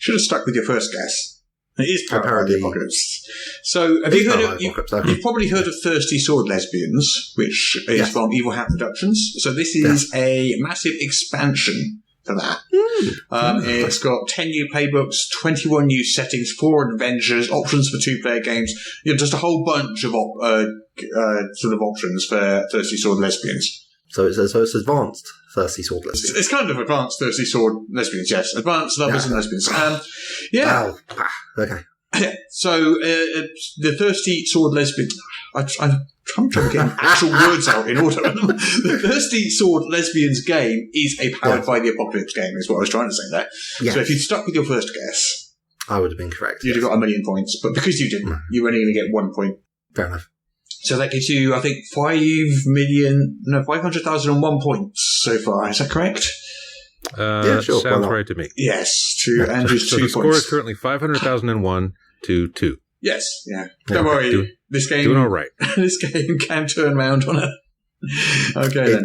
Should have stuck with your first guess. It is Powered by the Apocalypse. So have you heard of? You've probably heard of Thirsty Sword Lesbians, which is from Evil Hat Productions. So this is a massive expansion for that. It's got 10 new playbooks, 21 new settings, 4 adventures, options for 2-player games. Just a whole bunch of sort of options for Thirsty Sword Lesbians. So it's advanced Thirsty Sword Lesbians. It's kind of advanced Thirsty Sword Lesbians, yes. Advanced Lovers and Lesbians. Wow. Okay. So the Thirsty Sword Lesbians. I'm trying to get actual words out in order. The Thirsty Sword Lesbians game is a Powered by the Apocalypse game, is what I was trying to say there. Yes. So if you'd stuck with your first guess, I would have been correct. You'd have got 1,000,000 points. But because you didn't, you were only going to get 1 point. Fair enough. So that gives you, I think, 500,001 points so far. Is that correct? Yeah, sure. Sounds right to me. Yes, to Andrew's 2 the points. score is currently 500,001 to 2. Yes, yeah. Don't worry. This game doing all right. This game can turn around on a Okay, then.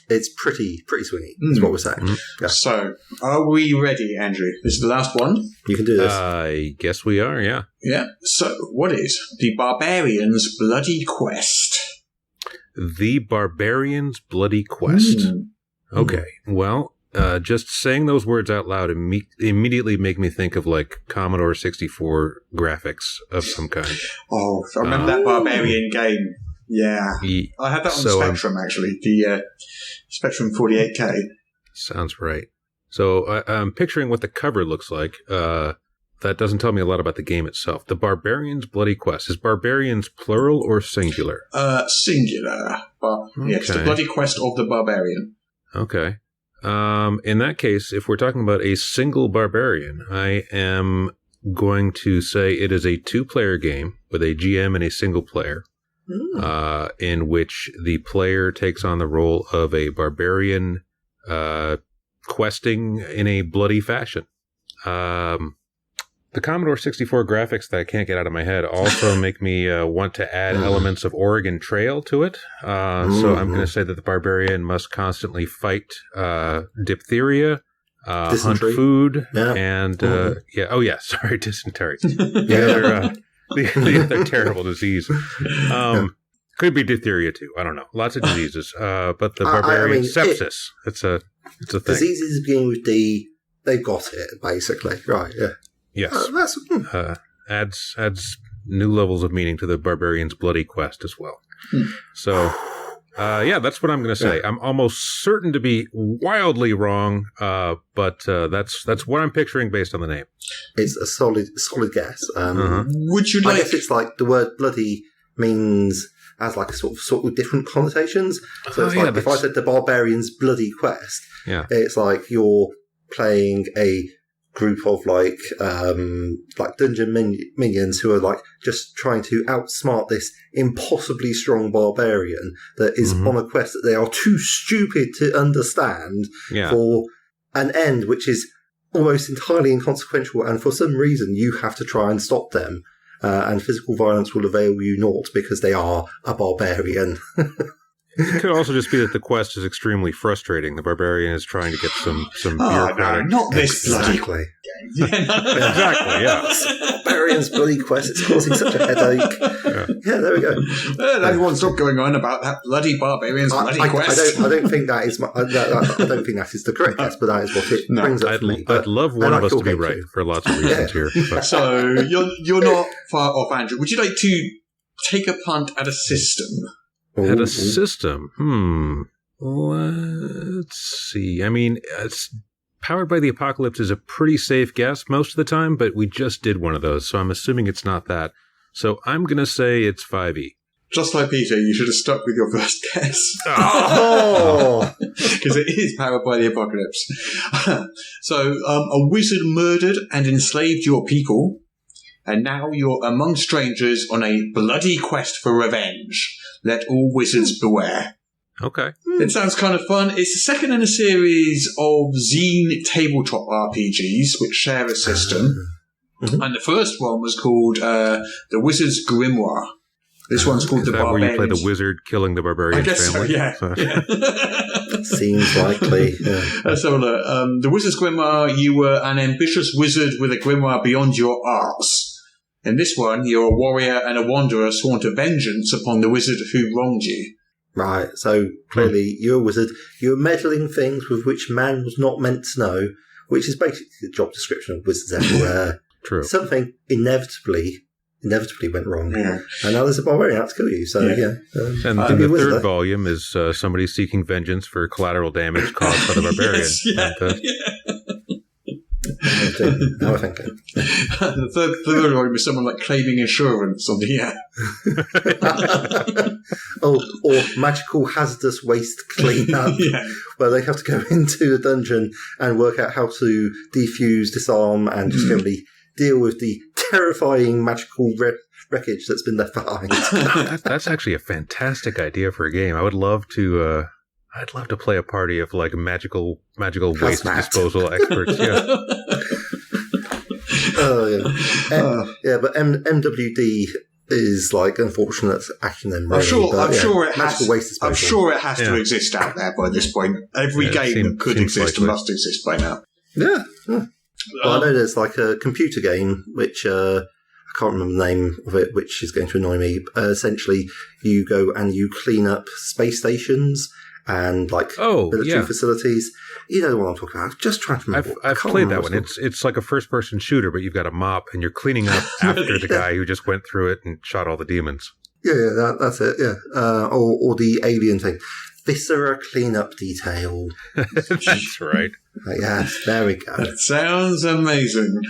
It's pretty swingy. That's what we're saying. Yeah. So, are we ready, Andrew? This is the last one. You can do this. I guess we are, yeah. Yeah. So, what is the Barbarians' Bloody Quest? The Barbarians' Bloody Quest. Okay, well, just saying those words out loud immediately make me think of like Commodore 64 graphics of some kind. Oh, I remember that Barbarian game. Yeah. I had that on Spectrum, actually. The Spectrum 48K. Sounds right. So I'm picturing what the cover looks like. That doesn't tell me a lot about the game itself. The Barbarians' Bloody Quest. Is Barbarians plural or singular? Singular. But yes, the Bloody Quest of the Barbarian. Okay. In that case, if we're talking about a single barbarian, I am going to say it is a 2-player game with a GM and a single player, in which the player takes on the role of a barbarian questing in a bloody fashion. The Commodore 64 graphics that I can't get out of my head also make me want to add elements of Oregon Trail to it. So I'm going to say that the barbarian must constantly fight diphtheria, hunt food, and dysentery. The other terrible disease. Could be diphtheria too. I don't know. Lots of diseases. But the barbarian sepsis. It's a thing. Diseases beginning with D. They've got it basically, right? Yeah. Yes. Adds new levels of meaning to the Barbarian's Bloody Quest as well. So, that's what I'm going to say. I'm almost certain to be wildly wrong, but that's what I'm picturing based on the name. It's a solid guess. Would you like? I guess it's like the word "bloody" has like sort of different connotations. So it's like if I said the Barbarian's Bloody Quest, it's like you're playing a group of like dungeon minions who are like just trying to outsmart this impossibly strong barbarian that is on a quest that they are too stupid to understand for an end which is almost entirely inconsequential, and for some reason you have to try and stop them, and physical violence will avail you naught because they are a barbarian. It could also just be that the quest is extremely frustrating. The barbarian is trying to get some bureaucratic... No, not this bloody... Exactly. Exactly, yeah. Barbarian's Bloody Quest, it's causing such a headache. Yeah, there we go. Everyone stop going on about that bloody Barbarian's Bloody Quest. I don't think that is I don't think that is the correct guess, but that is what it brings up for me. I'd love one of us to be right for lots of reasons here. But. So, you're not far off, Andrew. Would you like to take a punt at a system? At a system? Let's see. I mean, it's Powered by the Apocalypse is a pretty safe guess most of the time, but we just did one of those, so I'm assuming it's not that. So I'm going to say it's 5e. Just like Peter, you should have stuck with your first guess. Oh! Because it is Powered by the Apocalypse. So, a wizard murdered and enslaved your people, and now you're among strangers on a bloody quest for revenge. Let all wizards beware. Okay. It sounds kind of fun. It's the second in a series of zine tabletop RPGs, which share a system. And the first one was called The Wizard's Grimoire. This one's called The Barbarians. Where you play the wizard killing the barbarian family? So, yeah. Seems likely. Let's have a look. The Wizard's Grimoire, you were an ambitious wizard with a grimoire beyond your arts. In this one, you're a warrior and a wanderer sworn to vengeance upon the wizard who wronged you. Right, so clearly you're a wizard. You're meddling things with which man was not meant to know, which is basically the job description of wizards everywhere. True. Something inevitably went wrong. Yeah. And now there's a barbarian out to kill you, so and the third volume is somebody seeking vengeance for collateral damage caused by the barbarian. Now I think the third volume is someone like claiming insurance on the or magical hazardous waste cleanup, where they have to go into a dungeon and work out how to defuse, disarm, and just generally deal with the terrifying magical wreckage that's been left behind. That's actually a fantastic idea for a game. I would love to. I'd love to play a party of like magical waste disposal experts. Yeah. But MWD is like unfortunate action then. I'm sure it has Yeah. to exist out there by this point. Every game that could exist likely. must exist by now. Yeah. Well, I know there's like a computer game which I can't remember the name of it, which is going to annoy me. Essentially, you go and you clean up space stations and like military facilities. You know the one I'm talking about. Just trying to remember. I've played that one. It's like a first-person shooter, but you've got a mop, and you're cleaning up after the guy who just went through it and shot all the demons. Yeah, that's it. Yeah, or the alien thing. Viscera cleanup detail. That's right. Yes, there we go. That sounds amazing.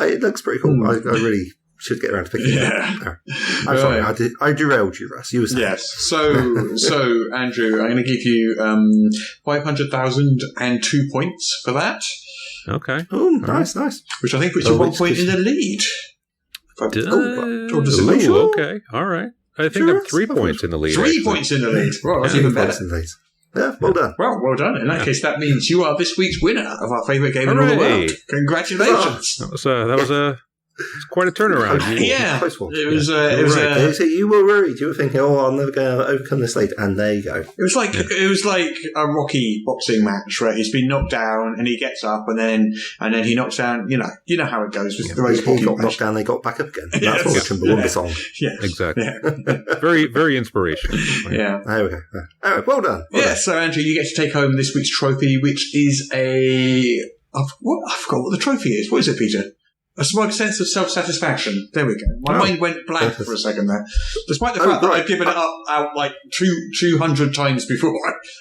It looks pretty cool. I really should get around to picking it up. I'm sorry, I derailed you, Russ. You were saying. Yes. So Andrew, I'm going to give you 500,002 points for that. Okay. Oh, nice. Which I think puts you 1 point in the lead. Okay. All right. I think I'm 3 points in the lead. 3 points in the lead. Well, that's even better. Yeah, well done. Well done. In that case, that means you are this week's winner of our favourite game in all the world. Congratulations. That was quite a turnaround. Yeah. Close one. It was So you were worried. You were thinking, I'm never going to overcome this late. And there you go. It was like a Rocky boxing match where he's been knocked down and he gets up and then he knocks down. You know how it goes. With the race he got knocked down, they got back up again. That's what the Chumbawamba song. Yeah, exactly. Yeah. Very, very inspirational. Yeah. There we go. All right, well done. So Andrew, you get to take home this week's trophy, which is I forgot what the trophy is. What is it, Peter? A smug sense of self-satisfaction. There we go. My mind went blank for a second there. Despite the fact that I've given it out like 200 times before.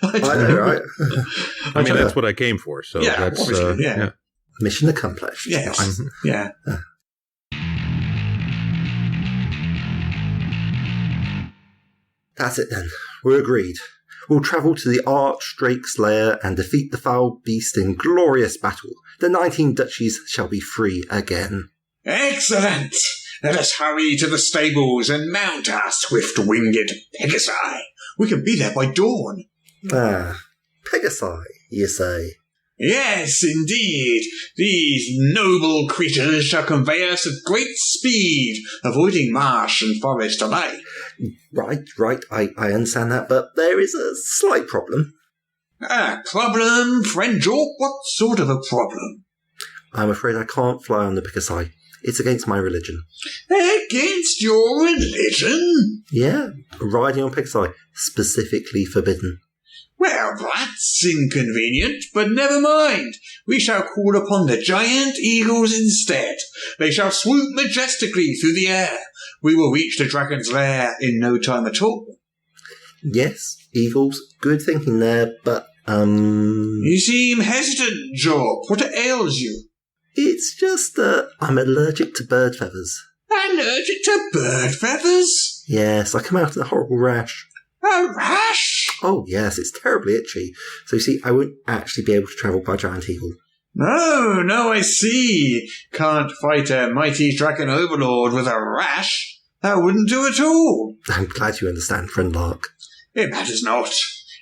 I know, right? I mean, that's what I came for. So that's yeah. Mission accomplished. Yes. Nice. Yeah. That's it then. We're agreed. We'll travel to the Archdrake's lair and defeat the foul beast in glorious battle. The 19 duchies shall be free again. Excellent! Let us hurry to the stables and mount our swift-winged Pegasi. We can be there by dawn. Pegasi, you say? Yes, indeed. These noble creatures shall convey us at great speed, avoiding marsh and forest alike. Right, I understand that, but there is a slight problem. Problem, friend Jorp? What sort of a problem? I'm afraid I can't fly on the Pegasi. It's against my religion. Against your religion? Yeah, riding on Pegasi, specifically forbidden. Well, that's inconvenient, but never mind. We shall call upon the giant eagles instead. They shall swoop majestically through the air. We will reach the dragon's lair in no time at all. Yes, eagles, good thinking there, but, You seem hesitant, Jorp. What ails you? It's just that I'm allergic to bird feathers. Allergic to bird feathers? Yes, I come out in a horrible rash. A rash? Oh, yes, it's terribly itchy. So you see, I won't actually be able to travel by giant eagle. No, I see. Can't fight a mighty dragon overlord with a rash. That wouldn't do at all. I'm glad you understand, friend Lark. It matters not.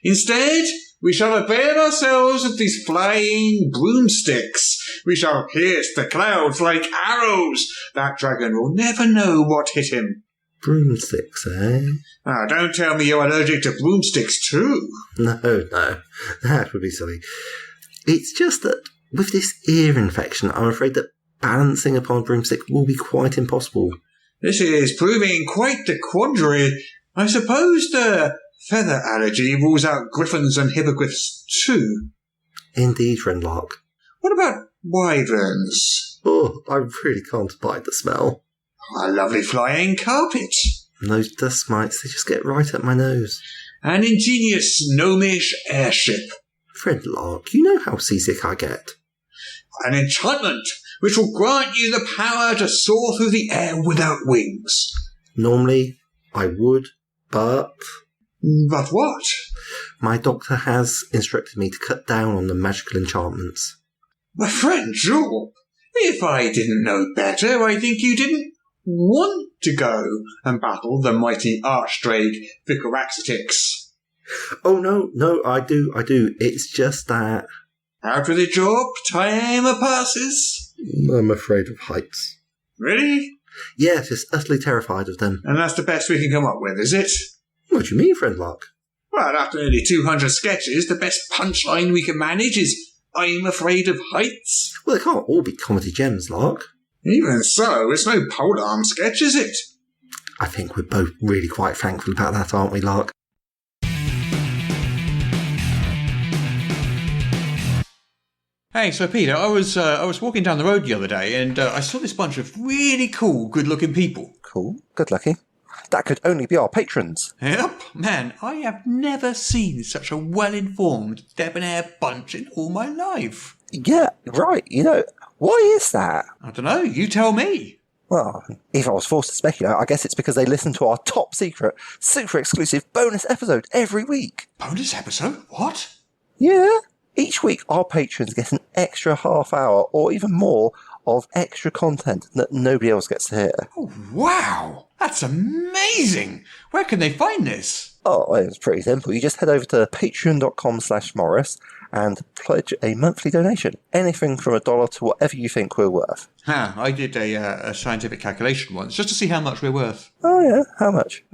Instead, we shall avail ourselves of these flying broomsticks. We shall pierce the clouds like arrows. That dragon will never know what hit him. Broomsticks, eh? Don't tell me you're allergic to broomsticks too. No, that would be silly. It's just that with this ear infection, I'm afraid that balancing upon a broomstick will be quite impossible. This is proving quite the quandary. I suppose the feather allergy rules out griffins and hippogriffs too. Indeed, friend Lark. What about wyverns? Oh, I really can't abide the smell. A lovely flying carpet. And those dust mites, they just get right up my nose. An ingenious gnomish airship. Friend Lark, you know how seasick I get. An enchantment which will grant you the power to soar through the air without wings. Normally, I would, but... But what? My doctor has instructed me to cut down on the magical enchantments. My friend Jorp, if I didn't know better, I think you didn't want to go and battle the mighty Archdrake Vicaraxitix. Oh, no, I do. It's just that... Out with it, Jorp. Time passes. I'm afraid of heights. Really? Yes, just utterly terrified of them. And that's the best we can come up with, is it? What do you mean, friend Lark? Well, after nearly 200 sketches, the best punchline we can manage is, I'm afraid of heights. Well, they can't all be comedy gems, Lark. Even so, it's no polearm sketch, is it? I think we're both really quite thankful about that, aren't we, Lark? Hey, so Peter, I was walking down the road the other day and I saw this bunch of really cool, good-looking people. Cool. Good lucky. That could only be our patrons. Yep, man, I have never seen such a well-informed, debonair bunch in all my life. Yeah, right. Why is that? I don't know, you tell me. Well, if I was forced to speculate, I guess it's because they listen to our top secret, super exclusive bonus episode every week. Bonus episode? What? Yeah. Each week, our patrons get an extra half hour or even more of extra content that nobody else gets to hear. Oh, wow! That's amazing! Where can they find this? Oh, it's pretty simple. You just head over to patreon.com/Morris and pledge a monthly donation. Anything from $1 to whatever you think we're worth. I did a scientific calculation once, just to see how much we're worth. Oh, yeah? How much?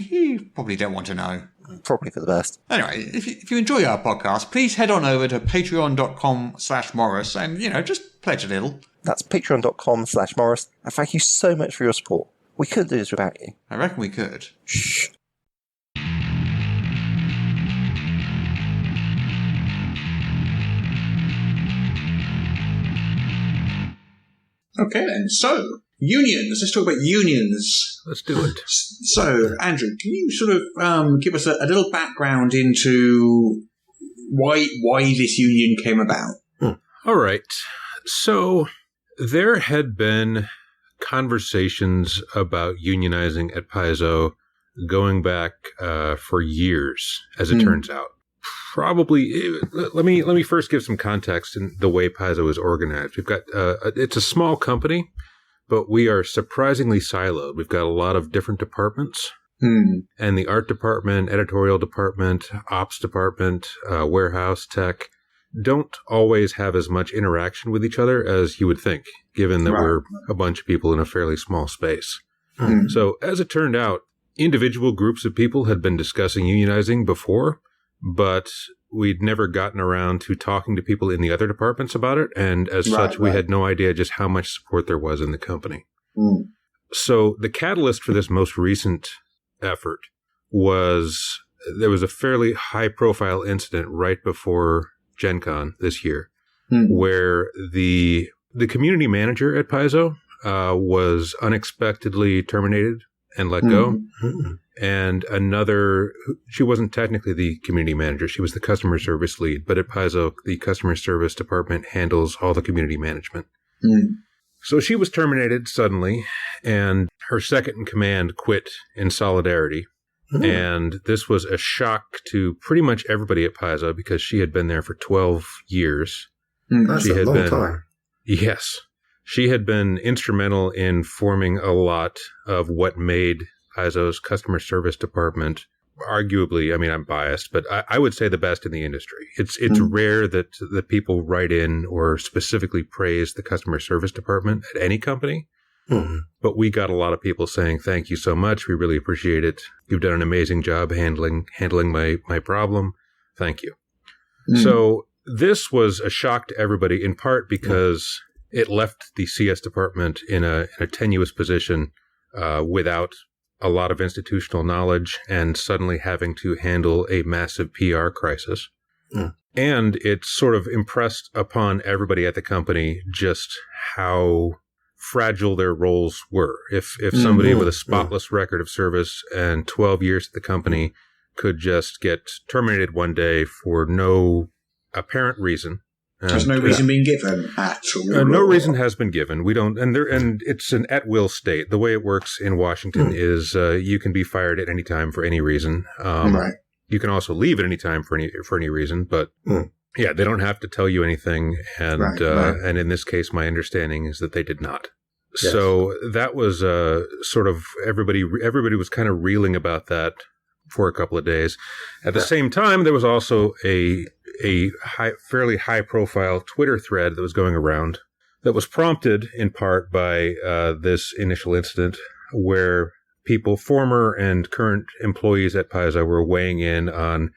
You probably don't want to know. Probably for the best. Anyway, if you enjoy our podcast, please head on over to patreon.com/Morris and, just pledge a little. That's patreon.com/Morris. And thank you so much for your support. We couldn't do this without you. I reckon we could. Shh. Okay then, so, unions. Let's talk about unions. Let's do it. So, Andrew, can you sort of give us a little background into why this union came about? All right. So there had been conversations about unionizing at Paizo going back for years, as it turns out. Probably, let me first give some context in the way Paizo is organized. We've got it's a small company, but we are surprisingly siloed. We've got a lot of different departments, and the art department, editorial department, ops department, warehouse, tech don't always have as much interaction with each other as you would think, given that we're a bunch of people in a fairly small space. So, as it turned out, individual groups of people had been discussing unionizing before, but we'd never gotten around to talking to people in the other departments about it, and as such, we had no idea just how much support there was in the company. So, the catalyst for this most recent effort was there was a fairly high-profile incident right before Gen Con this year, where the community manager at Paizo was unexpectedly terminated and let go. And she wasn't technically the community manager, she was the customer service lead, but at Paizo, the customer service department handles all the community management. So she was terminated suddenly, and her second in command quit in solidarity. And this was a shock to pretty much everybody at Paizo because she had been there for 12 years. That's a long time. Yes. She had been instrumental in forming a lot of what made Paizo's customer service department, arguably, I mean, I'm biased, but I would say the best in the industry. It's rare that people write in or specifically praise the customer service department at any company. But we got a lot of people saying, thank you so much. We really appreciate it. You've done an amazing job handling my problem. Thank you. So this was a shock to everybody, in part because it left the CS department in a tenuous position without a lot of institutional knowledge and suddenly having to handle a massive PR crisis. And it sort of impressed upon everybody at the company just how fragile their roles were. If somebody with a spotless record of service and 12 years at the company could just get terminated one day for no apparent reason. There's no reason being given at all. No reason has been given. We don't, and it's an at-will state. The way it works in Washington is you can be fired at any time for any reason. You can also leave at any time for any reason, but yeah, they don't have to tell you anything. And and in this case, my understanding is that they did not. Yes. So that was sort of everybody was kind of reeling about that for a couple of days. At the same time, there was also a fairly high profile Twitter thread that was going around that was prompted in part by this initial incident where people, former and current employees at Paizo, were weighing in on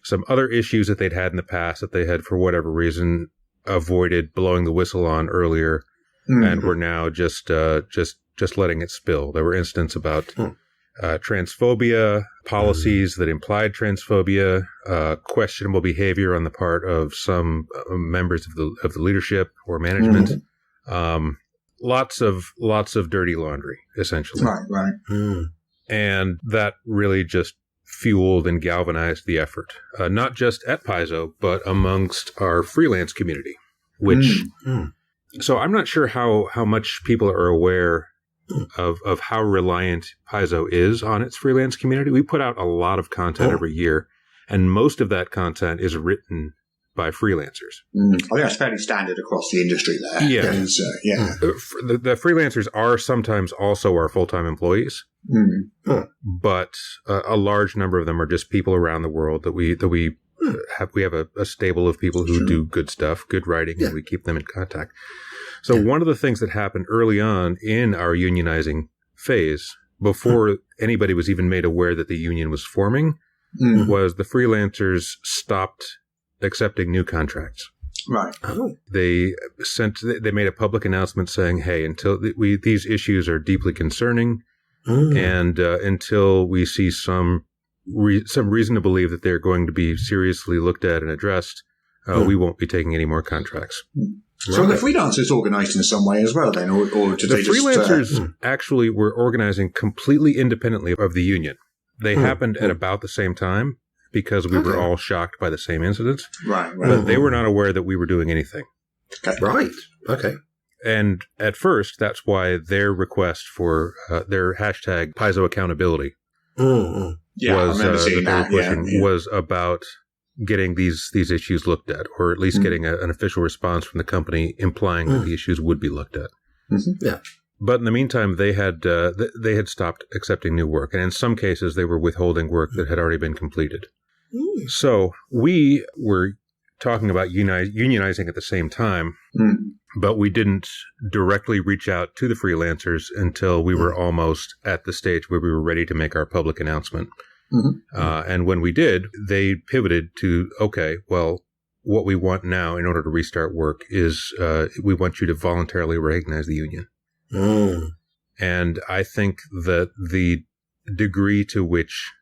some other issues that they'd had in the past that they had, for whatever reason, avoided blowing the whistle on earlier, and were now just letting it spill. There were incidents about transphobia, policies that implied transphobia, questionable behavior on the part of some members of the leadership or management. Lots of dirty laundry, essentially. Right. And that really just fueled and galvanized the effort, not just at Paizo, but amongst our freelance community, which, so I'm not sure how much people are aware of how reliant Paizo is on its freelance community. We put out a lot of content every year, and most of that content is written by freelancers. I think that's fairly standard across the industry there. Yeah. The freelancers are sometimes also our full-time employees, but a large number of them are just people around the world that we have a stable of people who do good stuff, good writing, and we keep them in contact. So one of the things that happened early on in our unionizing phase, before anybody was even made aware that the union was forming, was the freelancers stopped accepting new contracts. Right. They made a public announcement saying, "Hey, until these issues are deeply concerning, and until we see some reason to believe that they're going to be seriously looked at and addressed, we won't be taking any more contracts." So the freelancers organised in some way as well, then, or did the they just... freelancers actually were organizing completely independently of the union. They happened at about the same time, because we were all shocked by the same incidents. Right. But they were not aware that we were doing anything. Okay. Right. Okay. And at first, that's why their request for their hashtag Paizo accountability was about getting these issues looked at, or at least getting an official response from the company implying that the issues would be looked at. Yeah. But in the meantime, they had stopped accepting new work, and in some cases, they were withholding work that had already been completed. So we were talking about unionizing at the same time, but we didn't directly reach out to the freelancers until we were almost at the stage where we were ready to make our public announcement. And when we did, they pivoted to, okay, well, what we want now in order to restart work is we want you to voluntarily recognize the union. And I think that the degree to which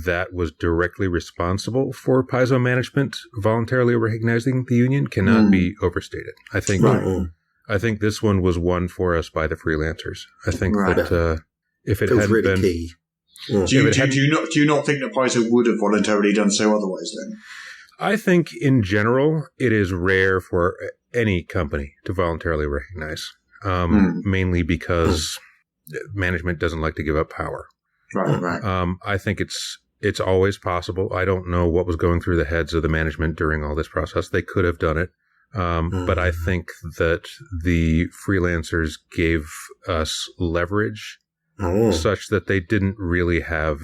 that was directly responsible for Paizo management voluntarily recognizing the union cannot be overstated. I think this one was won for us by the freelancers. I think that if it hadn't been key. Do you not think that Paizo would have voluntarily done so otherwise then? I think in general it is rare for any company to voluntarily recognize, mainly because management doesn't like to give up power. Right. I think it's always possible. I don't know what was going through the heads of the management during all this process. They could have done it. But I think that the freelancers gave us leverage such that they didn't really have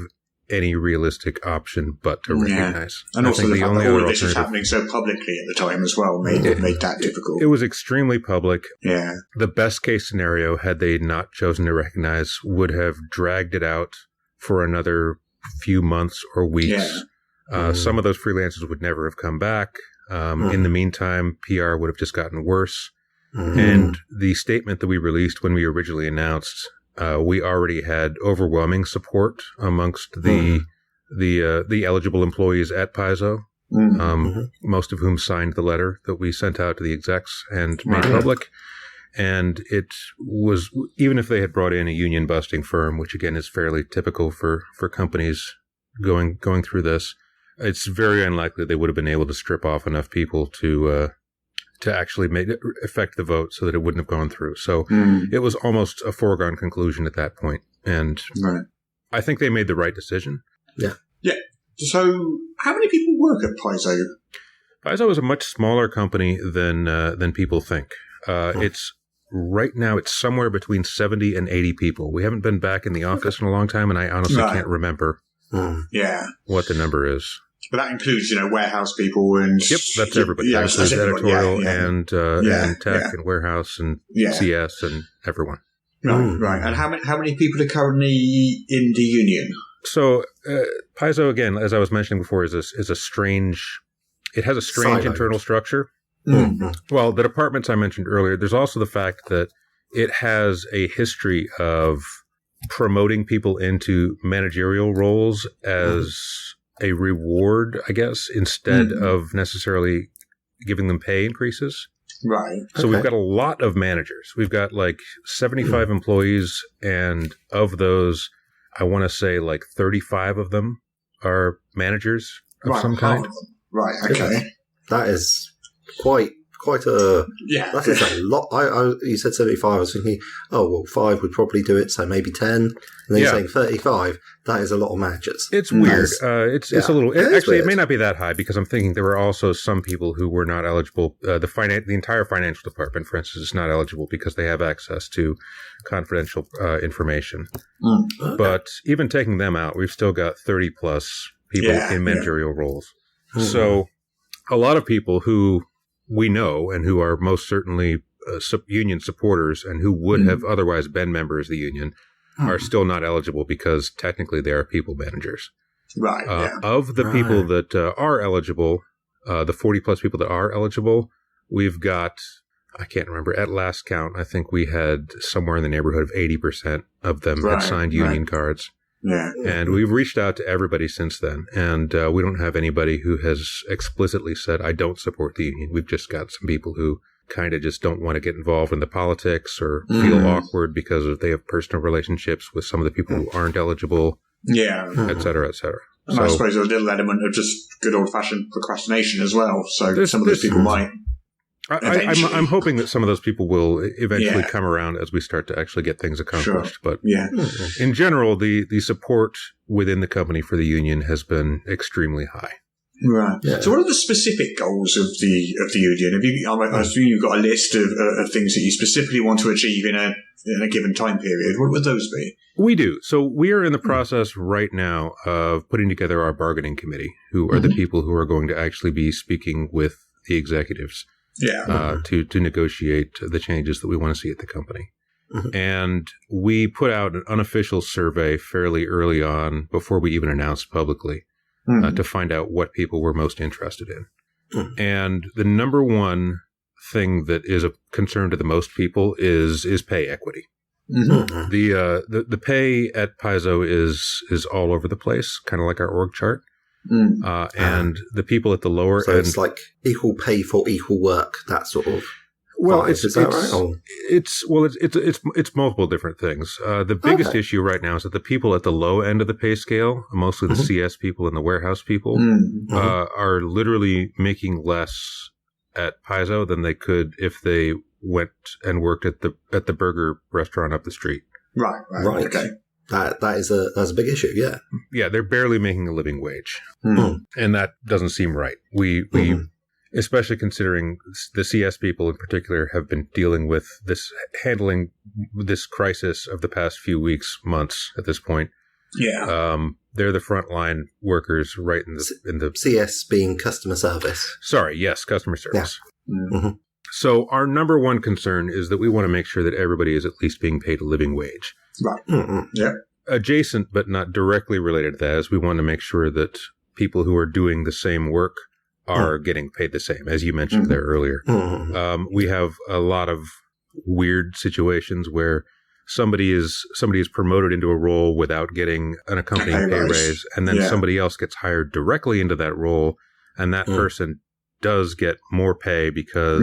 any realistic option but to recognize. And also the fact that all of this was happening so publicly at the time as well made that difficult. It was extremely public. Yeah. The best case scenario, had they not chosen to recognize, would have dragged it out for another few months or weeks. Yeah. Some of those freelancers would never have come back. In the meantime, PR would have just gotten worse. And the statement that we released when we originally announced, we already had overwhelming support amongst the eligible employees at Paizo, most of whom signed the letter that we sent out to the execs and made public. And it was, even if they had brought in a union busting firm, which again is fairly typical for companies going through this, it's very unlikely they would have been able to strip off enough people to actually affect the vote so that it wouldn't have gone through. So it was almost a foregone conclusion at that point. And I think they made the right decision. Yeah. So how many people work at Paizo? Paizo is a much smaller company than people think. Right now, it's somewhere between 70 and 80 people. We haven't been back in the office in a long time, and I honestly can't remember what the number is. But that includes, warehouse people and... Yep, that's everybody. Yeah, that includes editorial and tech yeah. and warehouse and CS and everyone. Right. And how many people are currently in the union? So Paizo, again, as I was mentioning before, is a strange... It has a strange internal structure. Mm-hmm. Well, the departments I mentioned earlier, there's also the fact that it has a history of promoting people into managerial roles as a reward, I guess, instead of necessarily giving them pay increases. Right. So we've got a lot of managers. We've got like 75 employees, and of those, I want to say like 35 of them are managers of some kind. Right, okay. That is quite a... Yeah. That is a lot. You said 75. I was thinking, 5 would probably do it, so maybe 10. And then you're saying 35. That is a lot of managers. It's weird. It's a little... Actually, weird. it may not be that high, because I'm thinking there were also some people who were not eligible. The entire financial department, for instance, is not eligible because they have access to confidential information. But even taking them out, we've still got 30 plus people in managerial roles. So a lot of people who we know and who are most certainly union supporters and who would have otherwise been members of the union are still not eligible because technically they are people managers. Right. Of the people that are eligible, the 40 plus people that are eligible, we've got, I can't remember, at last count, I think we had somewhere in the neighborhood of 80% of them had signed union cards. Yeah. And we've reached out to everybody since then, and we don't have anybody who has explicitly said, I don't support the union. We've just got some people who kind of just don't want to get involved in the politics or feel awkward because they have personal relationships with some of the people who aren't eligible, et cetera, et cetera. And I suppose there's a little element of just good old-fashioned procrastination as well, so some of those people might... I'm hoping that some of those people will eventually come around as we start to actually get things accomplished. But in general, the support within the company for the union has been extremely high. Right. Yeah. So what are the specific goals of the union? I assume you've got a list of things that you specifically want to achieve in a given time period. What would those be? We do. So we are in the process right now of putting together our bargaining committee, who are the people who are going to actually be speaking with the executives. To negotiate the changes that we want to see at the company. And we put out an unofficial survey fairly early on before we even announced publicly to find out what people were most interested in. And the number one thing that is a concern to the most people is pay equity. The pay at Paizo is all over the place, kind of like our org chart. And the people at the lower end, it's like equal pay for equal work, that sort of. Well, is that right? It's multiple different things. The biggest issue right now is that the people at the low end of the pay scale, mostly the CS people and the warehouse people, are literally making less at Paizo than they could if they went and worked at the burger restaurant up the street. Right. Okay. That's a big issue, yeah. Yeah, they're barely making a living wage. And that doesn't seem right. We especially considering the CS people in particular have been handling this crisis of the past few weeks, months at this point. Yeah. They're the frontline workers right in the CS being customer service. Sorry, yes, customer service. Yeah. So our number one concern is that we want to make sure that everybody is at least being paid a living wage. Right. Yeah. Adjacent, but not directly related to that, is we want to make sure that people who are doing the same work are getting paid the same, as you mentioned there earlier. We have a lot of weird situations where somebody is promoted into a role without getting an accompanying pay raise, and then somebody else gets hired directly into that role, and that person does get more pay because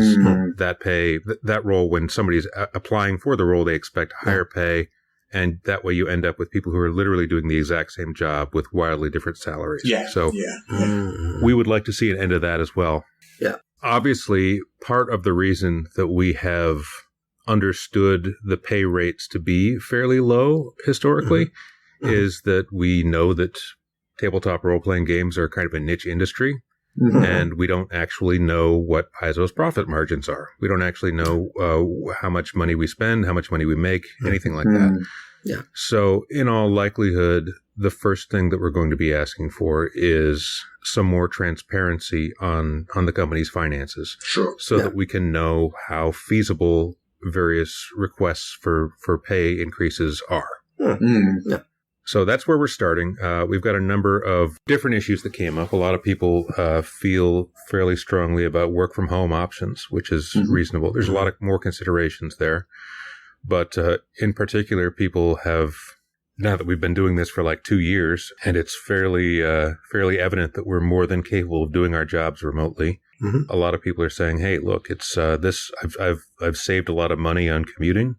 that role, when somebody's applying for the role, they expect higher pay. And that way you end up with people who are literally doing the exact same job with wildly different salaries. Yeah. So we would like to see an end of that as well. Yeah. Obviously, part of the reason that we have understood the pay rates to be fairly low historically is that we know that tabletop role-playing games are kind of a niche industry. and we don't actually know what Paizo's profit margins are. We don't actually know how much money we spend, how much money we make, anything like that. Yeah. So in all likelihood, the first thing that we're going to be asking for is some more transparency on the company's finances. Sure. So that we can know how feasible various requests for pay increases are. Yeah. So that's where we're starting. We've got a number of different issues that came up. A lot of people feel fairly strongly about work from home options, which is reasonable. There's a lot of more considerations there. But in particular, people have, now that we've been doing this for like 2 years, and it's fairly evident that we're more than capable of doing our jobs remotely. A lot of people are saying, "Hey, look, it's this. I've saved a lot of money on commuting.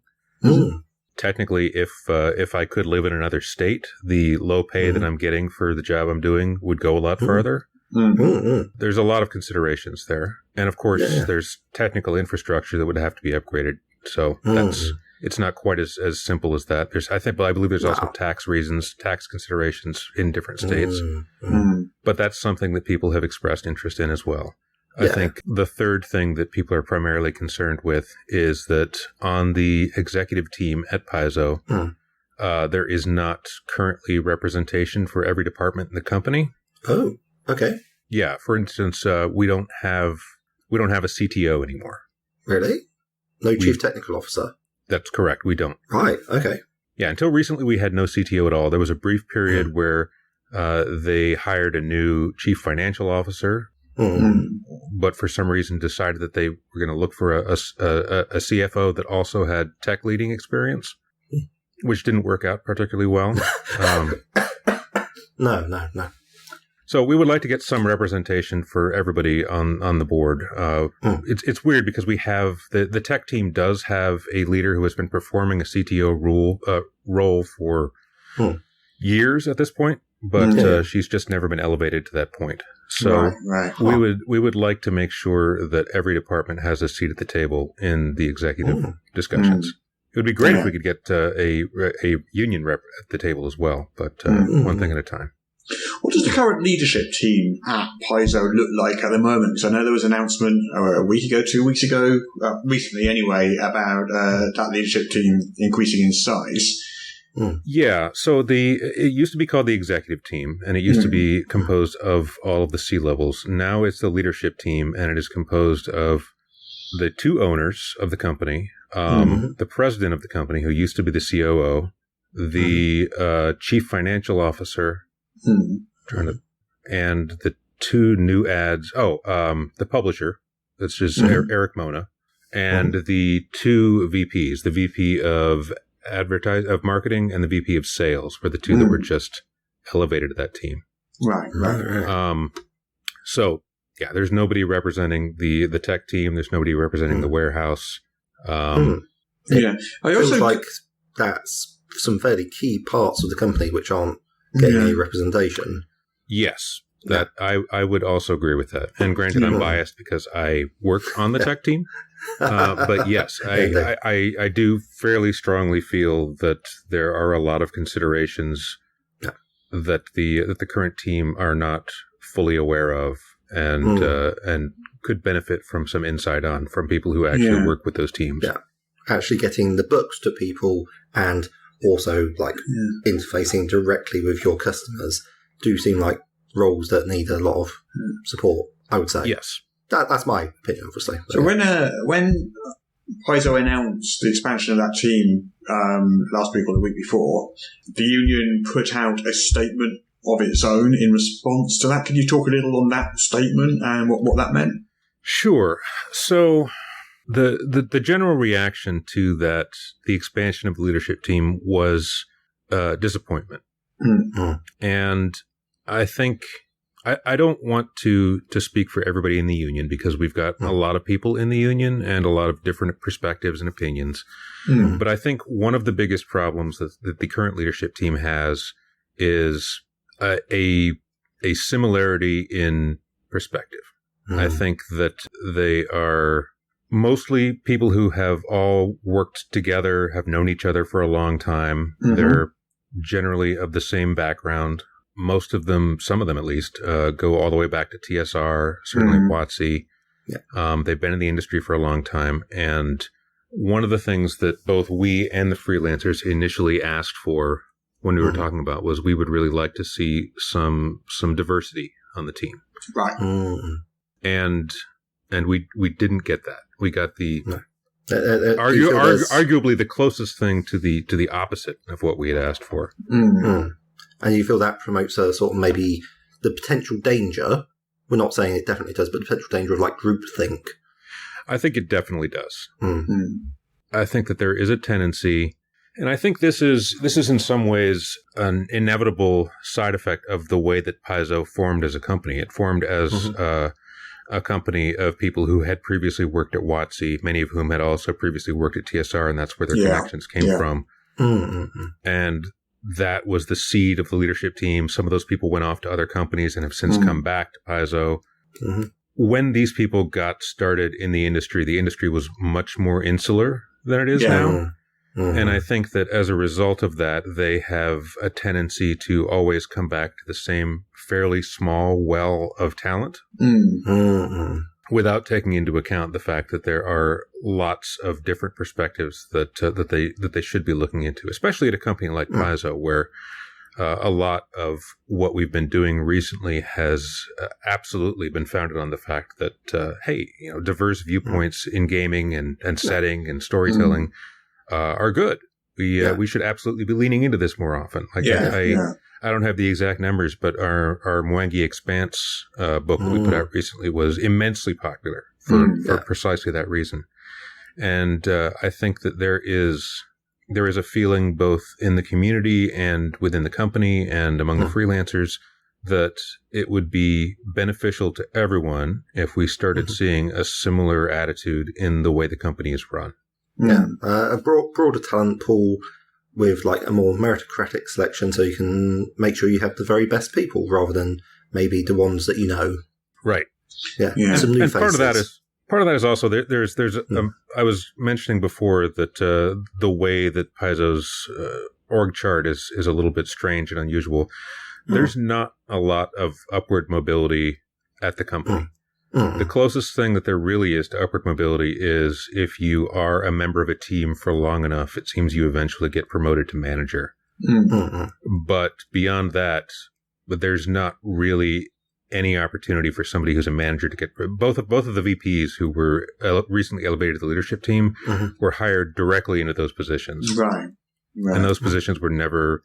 Technically, if I could live in another state, the low pay that I'm getting for the job I'm doing would go a lot further." There's a lot of considerations there, and of course, there's technical infrastructure that would have to be upgraded. So it's not quite as simple as that. I believe there's also tax reasons, tax considerations in different states, but that's something that people have expressed interest in as well. I think the third thing that people are primarily concerned with is that on the executive team at Paizo, there is not currently representation for every department in the company. Oh, okay. Yeah. For instance, we don't have a CTO anymore. Really? No chief technical officer? That's correct. We don't. Right. Okay. Yeah. Until recently, we had no CTO at all. There was a brief period where they hired a new chief financial officer, but for some reason decided that they were going to look for a CFO that also had tech leading experience, which didn't work out particularly well. No. So we would like to get some representation for everybody on the board. It's weird because we have the tech team does have a leader who has been performing a CTO role for years at this point, but she's just never been elevated to that point. So we would like to make sure that every department has a seat at the table in the executive discussions. It would be great if we could get a union rep at the table as well, but one thing at a time. What does the current leadership team at Paizo look like at the moment? Because I know there was an announcement a week ago, 2 weeks ago, recently anyway, about that leadership team increasing in size. Yeah, so it used to be called the executive team, and it used to be composed of all of the C-levels. Now it's the leadership team, and it is composed of the two owners of the company, the president of the company, who used to be the COO, the chief financial officer, and the two new ads. The publisher, that's just Eric Mona, and the two VPs, the VP of marketing and the VP of sales, were the two that were just elevated to that team. Right. So yeah, there's nobody representing the tech team. There's nobody representing the warehouse. I also feels like that's some fairly key parts of the company which aren't getting any representation. Yes, that I would also agree with that. And granted, I'm biased because I work on the tech team. But yes, I do fairly strongly feel that there are a lot of considerations that the current team are not fully aware of, and could benefit from some insight on from people who actually work with those teams. Yeah, actually getting the books to people and also interfacing directly with your customers do seem like roles that need a lot of support, I would say. Yes. That's my opinion, obviously. So when Paizo announced the expansion of that team last week or the week before, the union put out a statement of its own in response to that. Can you talk a little on that statement and what that meant? Sure. So the general reaction to that, the expansion of the leadership team, was disappointment. And I think I don't want to speak for everybody in the union, because we've got a lot of people in the union and a lot of different perspectives and opinions. But I think one of the biggest problems that the current leadership team has is a similarity in perspective. I think that they are mostly people who have all worked together, have known each other for a long time. They're generally of the same background. most of them, some of them at least, go all the way back to TSR, certainly WotC. Yeah. They've been in the industry for a long time. And one of the things that both we and the freelancers initially asked for when we were talking about was we would really like to see some diversity on the team. Right. And we didn't get that. We got the arguably arguably the closest thing to the opposite of what we had asked for. And you feel that promotes a sort of maybe the potential danger. We're not saying it definitely does, but the potential danger of like groupthink. I think it definitely does. I think that there is a tendency, and I think this is in some ways an inevitable side effect of the way that Paizo formed as a company. It formed as a company of people who had previously worked at WotC, many of whom had also previously worked at TSR, and that's where their connections came from. And that was the seed of the leadership team. Some of those people went off to other companies and have since come back to Paizo. When these people got started in the industry was much more insular than it is now. And I think that as a result of that, they have a tendency to always come back to the same fairly small well of talent without taking into account the fact that there are lots of different perspectives that they should be looking into, especially at a company like Paizo, where a lot of what we've been doing recently has absolutely been founded on the fact that, diverse viewpoints in gaming and setting and storytelling are good. We should absolutely be leaning into this more often. I don't have the exact numbers, but our Mwangi Expanse book that we put out recently was immensely popular for precisely that reason. And I think that there is a feeling both in the community and within the company and among the freelancers that it would be beneficial to everyone if we started seeing a similar attitude in the way the company is run. A broader talent pool with like a more meritocratic selection, so you can make sure you have the very best people rather than maybe the ones that you know. Right. Some new faces. Part of that is also there's I was mentioning before that the way that Paizo's org chart is a little bit strange and unusual. There's not a lot of upward mobility at the company. The closest thing that there really is to upward mobility is if you are a member of a team for long enough, it seems you eventually get promoted to manager. But beyond that, there's not really any opportunity for somebody who's a manager to get both of the VPs who were recently elevated to the leadership team were hired directly into those positions. Right. And those positions were never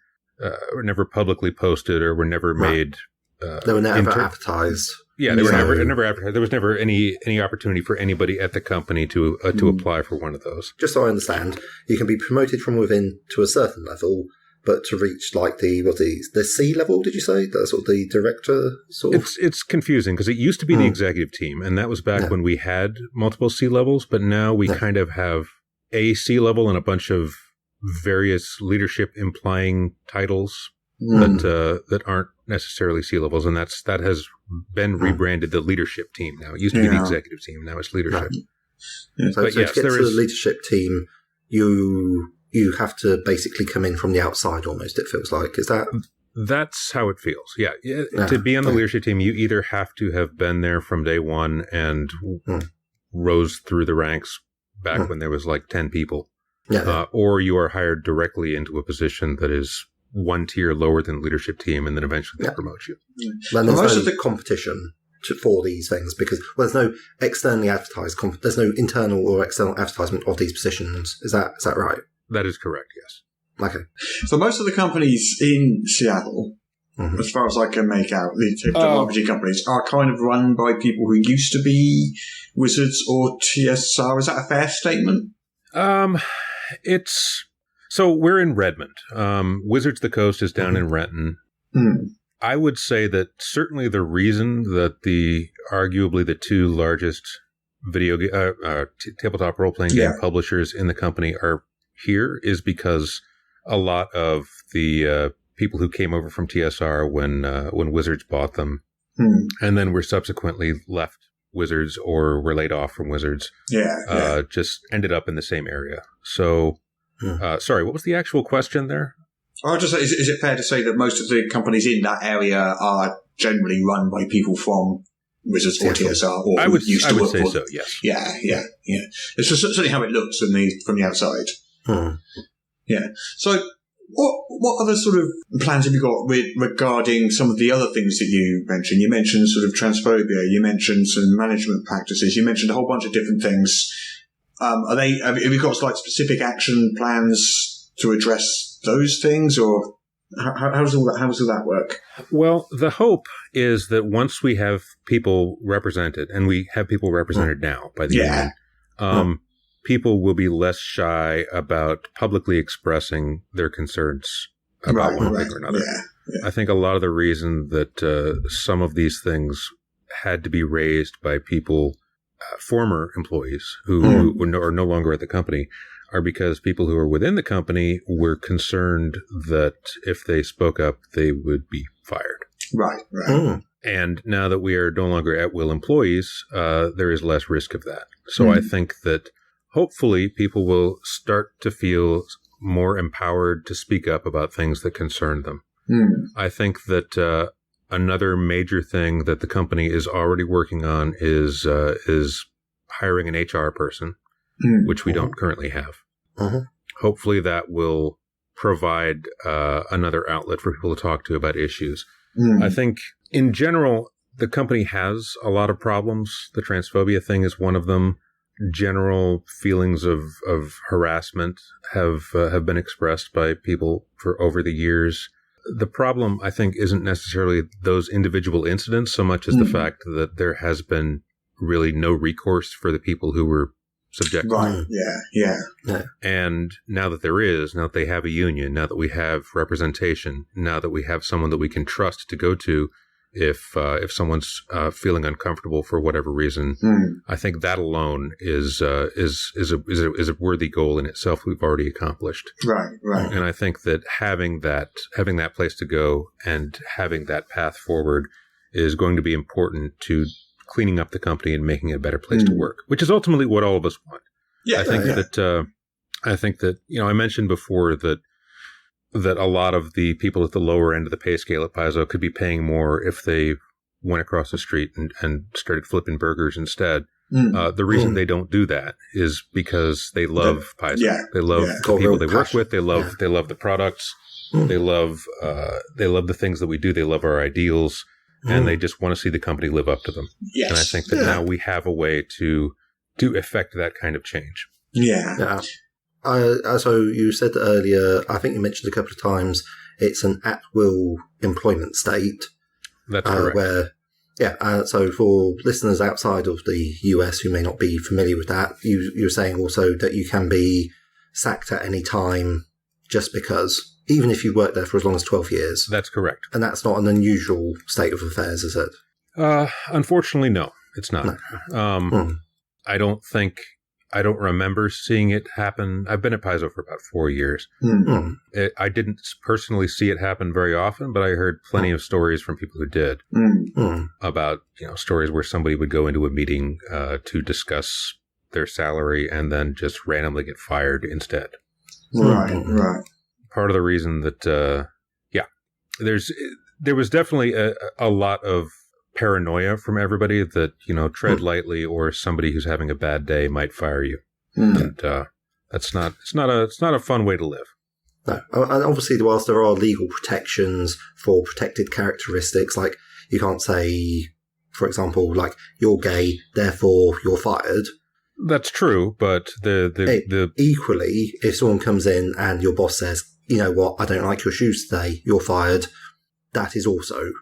publicly posted or were never made. They were never advertised. Yeah, they were never advertised. There was never any opportunity for anybody at the company to apply for one of those. Just so I understand, you can be promoted from within to a certain level, but to reach like the C level, did you say? That's sort of the director sort of? It's confusing because it used to be the executive team, and that was back when we had multiple C levels, but now we kind of have a C level and a bunch of various leadership implying titles that aren't necessarily C levels, and that has been rebranded the leadership team now. It used to be the executive team, now it's leadership. Right. So to get to the leadership team, you have to basically come in from the outside almost, it feels like. Is that? That's how it feels, yeah. To be on the leadership team, you either have to have been there from day one and rose through the ranks back when there was like 10 people, or you are hired directly into a position that is one tier lower than the leadership team, and then eventually they promote you. Then there's no competition for these things because there's no externally advertised. There's no internal or external advertisement of these positions. Is that right? That is correct. Yes. Okay. So most of the companies in Seattle, as far as I can make out, the RPG companies are kind of run by people who used to be Wizards or TSR. Is that a fair statement? So we're in Redmond. Wizards of the Coast is down in Renton. I would say that certainly the reason that arguably the two largest tabletop role-playing game publishers in the company are here is because a lot of the people who came over from TSR when Wizards bought them and then were subsequently left Wizards or were laid off from Wizards just ended up in the same area. So sorry, what was the actual question there? I'll just say, is it fair to say that most of the companies in that area are generally run by people from Wizards or TSR? Or I would say for, so, yes. Yeah. It's just certainly how it looks from the outside. Yeah. So what other sort of plans have you got regarding some of the other things that you mentioned? You mentioned sort of transphobia. You mentioned some management practices. You mentioned a whole bunch of different things. Have you got like specific action plans to address those things, or how does all that work? Well, the hope is that once we have people represented, and we have people represented now by the union, people will be less shy about publicly expressing their concerns about one thing or another. Yeah. I think a lot of the reason that some of these things had to be raised by people, former employees who are no longer at the company, are because people who are within the company were concerned that if they spoke up, they would be fired. Right. And now that we are no longer at-will employees, there is less risk of that. So I think that hopefully people will start to feel more empowered to speak up about things that concern them. I think that another major thing that the company is already working on is hiring an HR person, which we don't currently have. Hopefully that will provide another outlet for people to talk to about issues. I think in general, the company has a lot of problems. The transphobia thing is one of them. General feelings of harassment have been expressed by people for over the years. The problem, I think, isn't necessarily those individual incidents so much as the fact that there has been really no recourse for the people who were subjected. Right. Yeah. And now that there is, now that they have a union, now that we have representation, now that we have someone that we can trust to go to if someone's feeling uncomfortable for whatever reason, I think that alone is a worthy goal in itself. We've already accomplished. Right. And I think that having that place to go and having that path forward is going to be important to cleaning up the company and making it a better place to work, which is ultimately what all of us want. Yeah. I think that I mentioned before that a lot of the people at the lower end of the pay scale at Paizo could be paying more if they went across the street and started flipping burgers instead. The reason they don't do that is because they love Paizo. Yeah. They love the people they work with. They love the products. They love the things that we do. They love our ideals, and they just want to see the company live up to them. Yes. And I think that now we have a way to effect that kind of change. Yeah. So you said earlier, I think you mentioned a couple of times, it's an at-will employment state. That's correct. So for listeners outside of the US who may not be familiar with that, you're saying also that you can be sacked at any time just because, even if you worked there for as long as 12 years. That's correct. And that's not an unusual state of affairs, is it? Unfortunately, no, it's not. No. I don't remember seeing it happen. I've been at Paizo for about 4 years. I didn't personally see it happen very often, but I heard plenty of stories from people who did about, stories where somebody would go into a meeting to discuss their salary and then just randomly get fired instead. Right. Part of the reason that, there was definitely a lot of paranoia from everybody that, tread lightly or somebody who's having a bad day might fire you. And it's not a fun way to live. No. And obviously, whilst there are legal protections for protected characteristics, like you can't say, for example, like you're gay, therefore you're fired. That's true, but the equally, if someone comes in and your boss says, you know what, I don't like your shoes today, you're fired, that is also...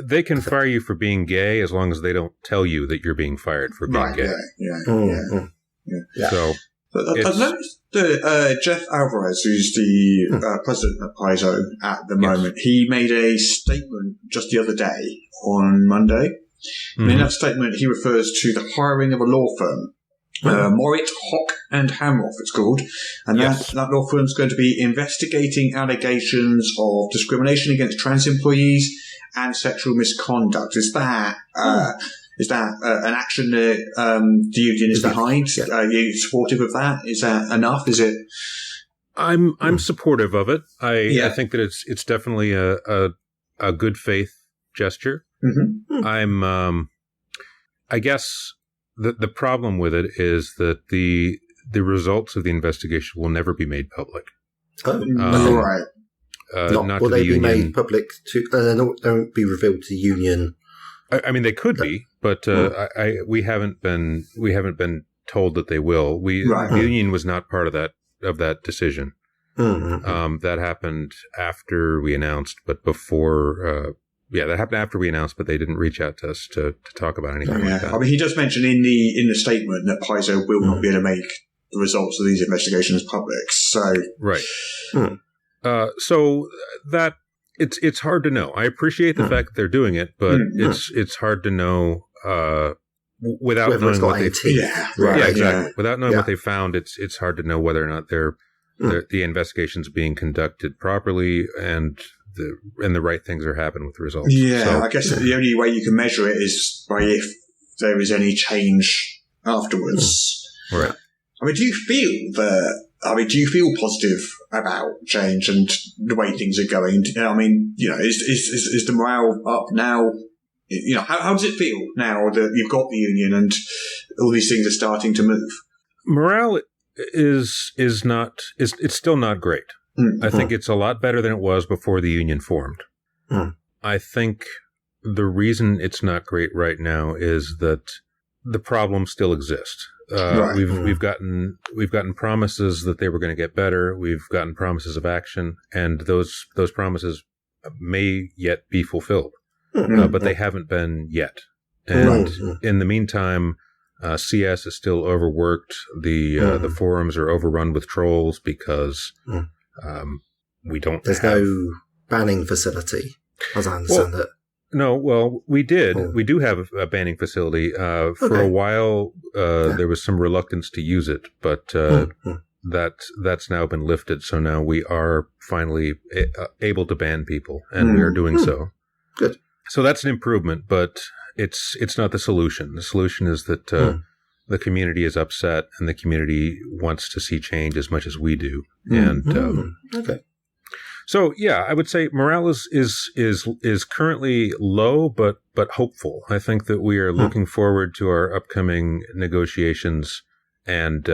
They can fire you for being gay as long as they don't tell you that you're being fired for being gay. Yeah. So I've noticed that Jeff Alvarez, who's the president of Paizo at the moment, he made a statement just the other day on Monday. And in that statement, he refers to the hiring of a law firm. Morit, Hock and Hamroff, it's called. And that law firm's going to be investigating allegations of discrimination against trans employees and sexual misconduct. Is that an action that the union is behind? Are you supportive of that? Is that enough? Is it? I'm supportive of it. I think that it's definitely a good faith gesture. Mm-hmm. I guess the problem with it is that the results of the investigation will never be made public. Right. Will they be made public to? Don't be revealed to the union. I mean, they could be, but we haven't been told that they will. The union was not part of that decision. Mm-hmm. That happened after we announced, but before. That happened after we announced, but they didn't reach out to us to talk about anything like that. I mean, he does mention in the statement that Paizo will not be able to make the results of these investigations public. So right. So that it's hard to know. I appreciate the fact that they're doing it, but it's hard to know without whether knowing what they exactly. Yeah. Without knowing what they found, it's hard to know whether or not the investigation's being conducted properly and the right things are happening with the results. Yeah, so, I guess the only way you can measure it is by if there is any change afterwards. Right. I mean, do you feel positive about change and the way things are going? I mean, is the morale up now? How does it feel now that you've got the union and all these things are starting to move? Morale is still not great. I think it's a lot better than it was before the union formed. I think the reason it's not great right now is that the problems still exist. We've gotten promises that they were going to get better. We've gotten promises of action, and those promises may yet be fulfilled, but they haven't been yet. And in the meantime, CS is still overworked. The forums are overrun with trolls because we don't. There's no banning facility, as I understand it. No, well, we did. We do have a banning facility. For a while, there was some reluctance to use it, but that's now been lifted. So now we are finally able to ban people, and we are doing so. Good. So that's an improvement, but it's not the solution. The solution is that the community is upset, and the community wants to see change as much as we do. And so, yeah, I would say morale is currently low, but hopeful. I think that we are looking forward to our upcoming negotiations and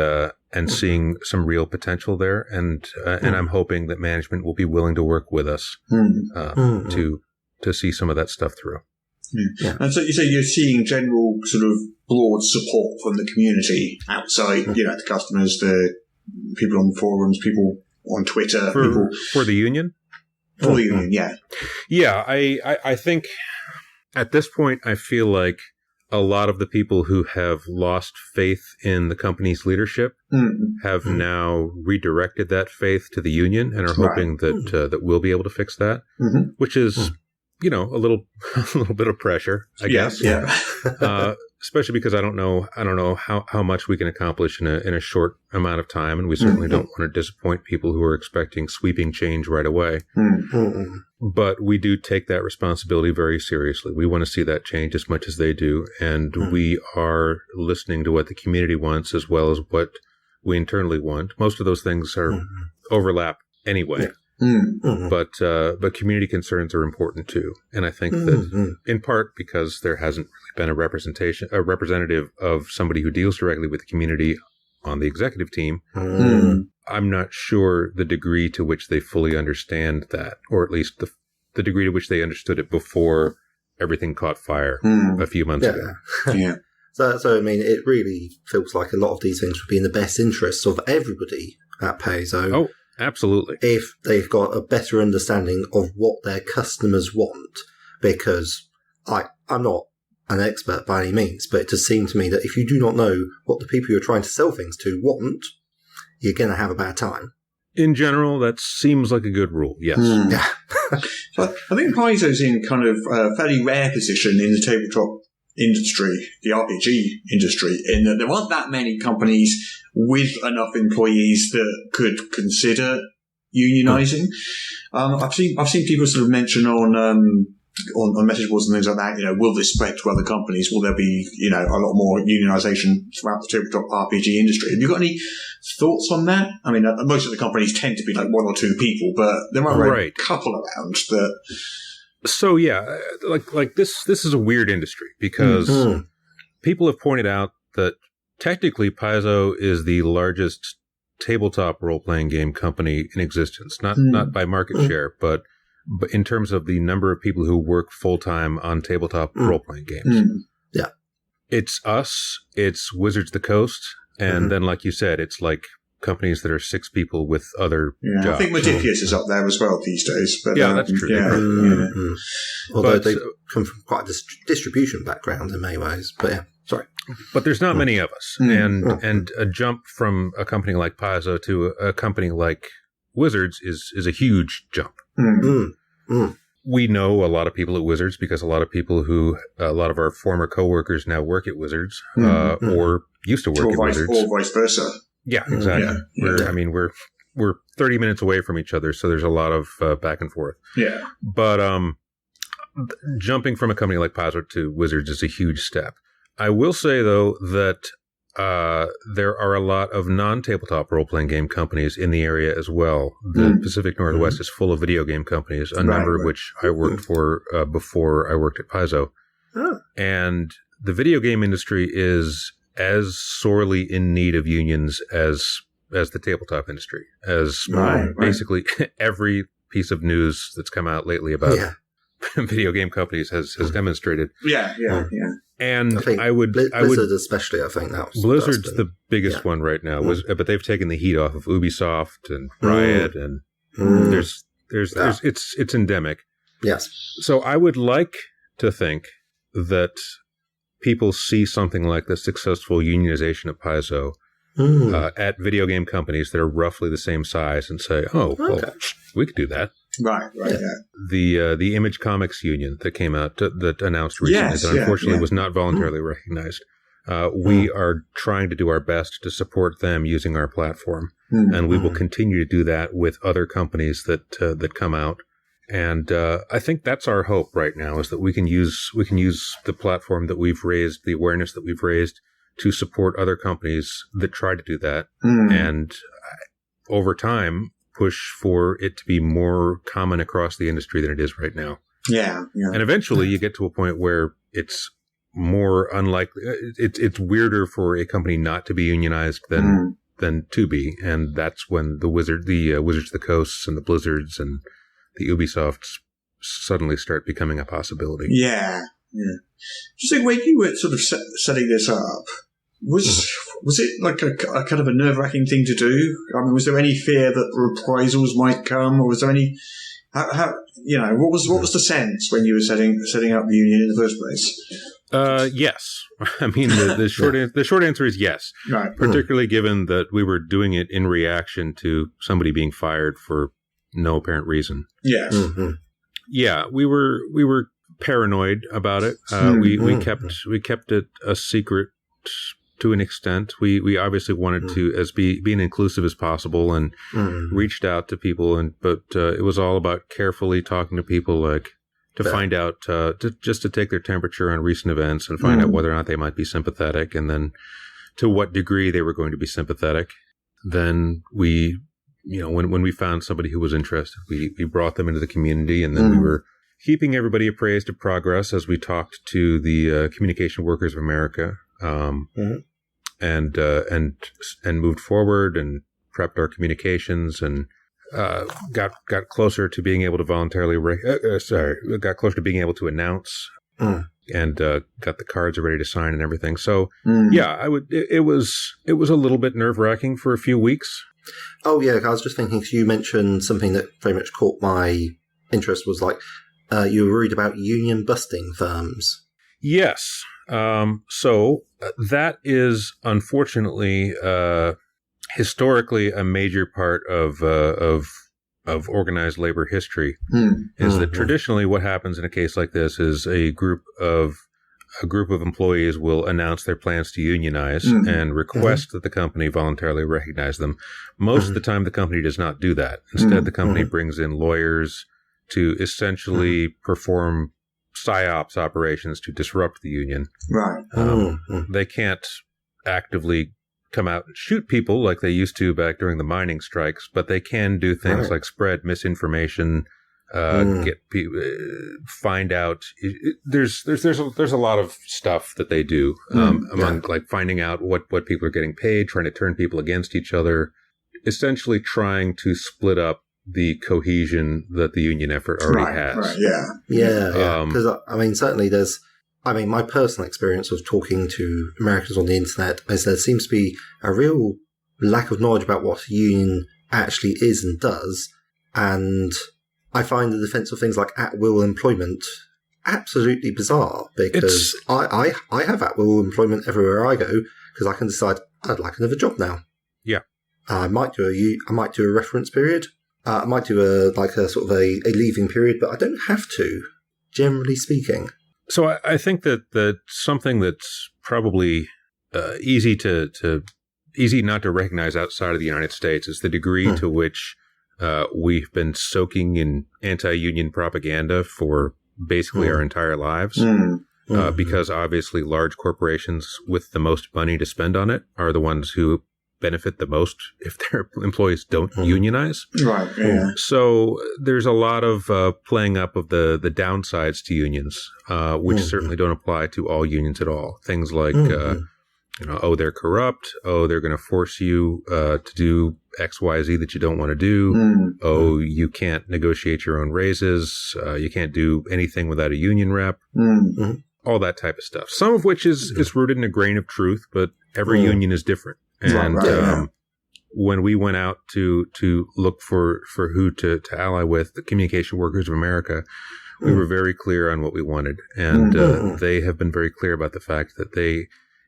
seeing some real potential there. And I'm hoping that management will be willing to work with us to see some of that stuff through. Yeah. And so you say you're seeing general sort of broad support from the community outside, the customers, the people on forums, people on Twitter. For the union? For the union, yeah. Yeah, I think at this point, I feel like a lot of the people who have lost faith in the company's leadership have now redirected that faith to the union and are hoping that we'll be able to fix that, which is, a little bit of pressure, I guess. Yeah. Especially because I don't know how much we can accomplish in a short amount of time, and we certainly don't want to disappoint people who are expecting sweeping change right away. But we do take that responsibility very seriously. We want to see that change as much as they do, and we are listening to what the community wants as well as what we internally want. Most of those things are overlap anyway. But community concerns are important too, and I think that in part because there hasn't really been a representative of somebody who deals directly with the community on the executive team. I'm not sure the degree to which they fully understand that, or at least the degree to which they understood it before everything caught fire a few months ago. Yeah. So I mean, it really feels like a lot of these things would be in the best interests of everybody at Paizo. Oh, absolutely. If they've got a better understanding of what their customers want, because I'm not an expert by any means, but it does seem to me that if you do not know what the people you're trying to sell things to want, you're going to have a bad time. In general, that seems like a good rule, yes. Yeah. So I think Paizo's in kind of a fairly rare position in the tabletop industry, the RPG industry, in that there aren't that many companies with enough employees that could consider unionizing. I've seen people sort of mention on on message boards and things like that, will this spread to other companies? Will there be, a lot more unionization throughout the tabletop RPG industry? Have you got any thoughts on that? I mean, most of the companies tend to be like one or two people, but there are a couple around that. So yeah, like this is a weird industry because people have pointed out that technically Paizo is the largest tabletop role-playing game company in existence, not by market share, but in terms of the number of people who work full-time on tabletop role-playing games. Yeah. It's us, it's Wizards of the Coast, and then, like you said, it's like companies that are 6 people with other jobs. I think Modifius is up there as well these days. But, that's true. Although they come from quite a distribution background in many ways. But yeah, sorry. But there's not many of us. And a jump from a company like Paizo to a company like Wizards is a huge jump. We know a lot of people at Wizards because a lot of our former coworkers now work at Wizards or used to work at Wizards. Or vice versa. Yeah, exactly. We're 30 minutes away from each other, so there's a lot of back and forth. Yeah. But jumping from a company like Paizo to Wizards is a huge step. I will say, though, that there are a lot of non-tabletop role-playing game companies in the area as well. The Pacific Northwest is full of video game companies, a number of which I worked for before I worked at Paizo. And the video game industry is as sorely in need of unions as the tabletop industry, as basically every piece of news that's come out lately about video game companies has demonstrated. Yeah. And I would Blizzard especially. I think that was Blizzard's the biggest one right now. But they've taken the heat off of Ubisoft and Riot, and there's it's endemic. Yes. So I would like to think that people see something like the successful unionization of Paizo at video game companies that are roughly the same size and say, well, we could do that. Right. The Image Comics union that came out that announced recently that unfortunately was not voluntarily recognized. We are trying to do our best to support them using our platform, and we will continue to do that with other companies that come out. And I think that's our hope right now, is that we can use the platform that we've raised, the awareness that we've raised, to support other companies that try to do that, and over time push for it to be more common across the industry than it is right now. Yeah. And eventually you get to a point where it's more unlikely. It's weirder for a company not to be unionized than to be, and that's when the Wizards of the Coasts and the Blizzards and the Ubisofts suddenly start becoming a possibility. Yeah. Just like when you were sort of setting this up, was it like a kind of a nerve-wracking thing to do? I mean, was there any fear that reprisals might come, or was there any? How what was the sense when you were setting up the union in the first place? Yes. I mean, the short answer is yes. Right. Particularly given that we were doing it in reaction to somebody being fired for no apparent reason. Yes. Yeah, we were paranoid about it. We kept it a secret to an extent. We obviously wanted to being inclusive as possible, and reached out to people, but it was all about carefully talking to people, like to find out, just to take their temperature on recent events and find out whether or not they might be sympathetic, and then to what degree they were going to be sympathetic. Then we, when we found somebody who was interested, we brought them into the community, and then we were keeping everybody appraised of progress as we talked to the Communication Workers of America, and moved forward and prepped our communications, and got closer to being able to voluntarily got closer to being able to announce, and got the cards ready to sign and everything. So it was a little bit nerve-wracking for a few weeks. Oh yeah, I was just thinking, because you mentioned something that very much caught my interest, was like you were worried about union busting firms. Yes. So that is unfortunately historically a major part of organized labor history. Is that traditionally what happens in a case like this is a group of employees will announce their plans to unionize and request that the company voluntarily recognize them. Most of the time, the company does not do that. Instead, the company brings in lawyers to essentially perform psyops operations to disrupt the union. Right. They can't actively come out and shoot people like they used to back during the mining strikes, but they can do things like spread misinformation, find out. There's a lot of stuff that they do among like finding out what people are getting paid, trying to turn people against each other, essentially trying to split up the cohesion that the union effort already has. Right, yeah. Because certainly there's. My personal experience of talking to Americans on the internet is there seems to be a real lack of knowledge about what a union actually is and does, and I find the defense of things like at-will employment absolutely bizarre, because I have at-will employment everywhere I go, because I can decide I'd like another job now. Yeah. I might do a reference period. I might do a sort of a leaving period, but I don't have to, generally speaking. So I think that something that's probably easy not to recognize outside of the United States is the degree to which we've been soaking in anti-union propaganda for basically our entire lives. Because obviously large corporations with the most money to spend on it are the ones who benefit the most if their employees don't unionize. Right. Yeah. So there's a lot of playing up of the downsides to unions, which certainly don't apply to all unions at all. Things like, they're corrupt. Oh, they're going to force you to do X, Y, Z that you don't want to do. Oh, you can't negotiate your own raises. You can't do anything without a union rep. All that type of stuff. Some of which is rooted in a grain of truth, but every union is different. And when we went out to look for who to ally with, the Communication Workers of America, we were very clear on what we wanted. And they have been very clear about the fact that they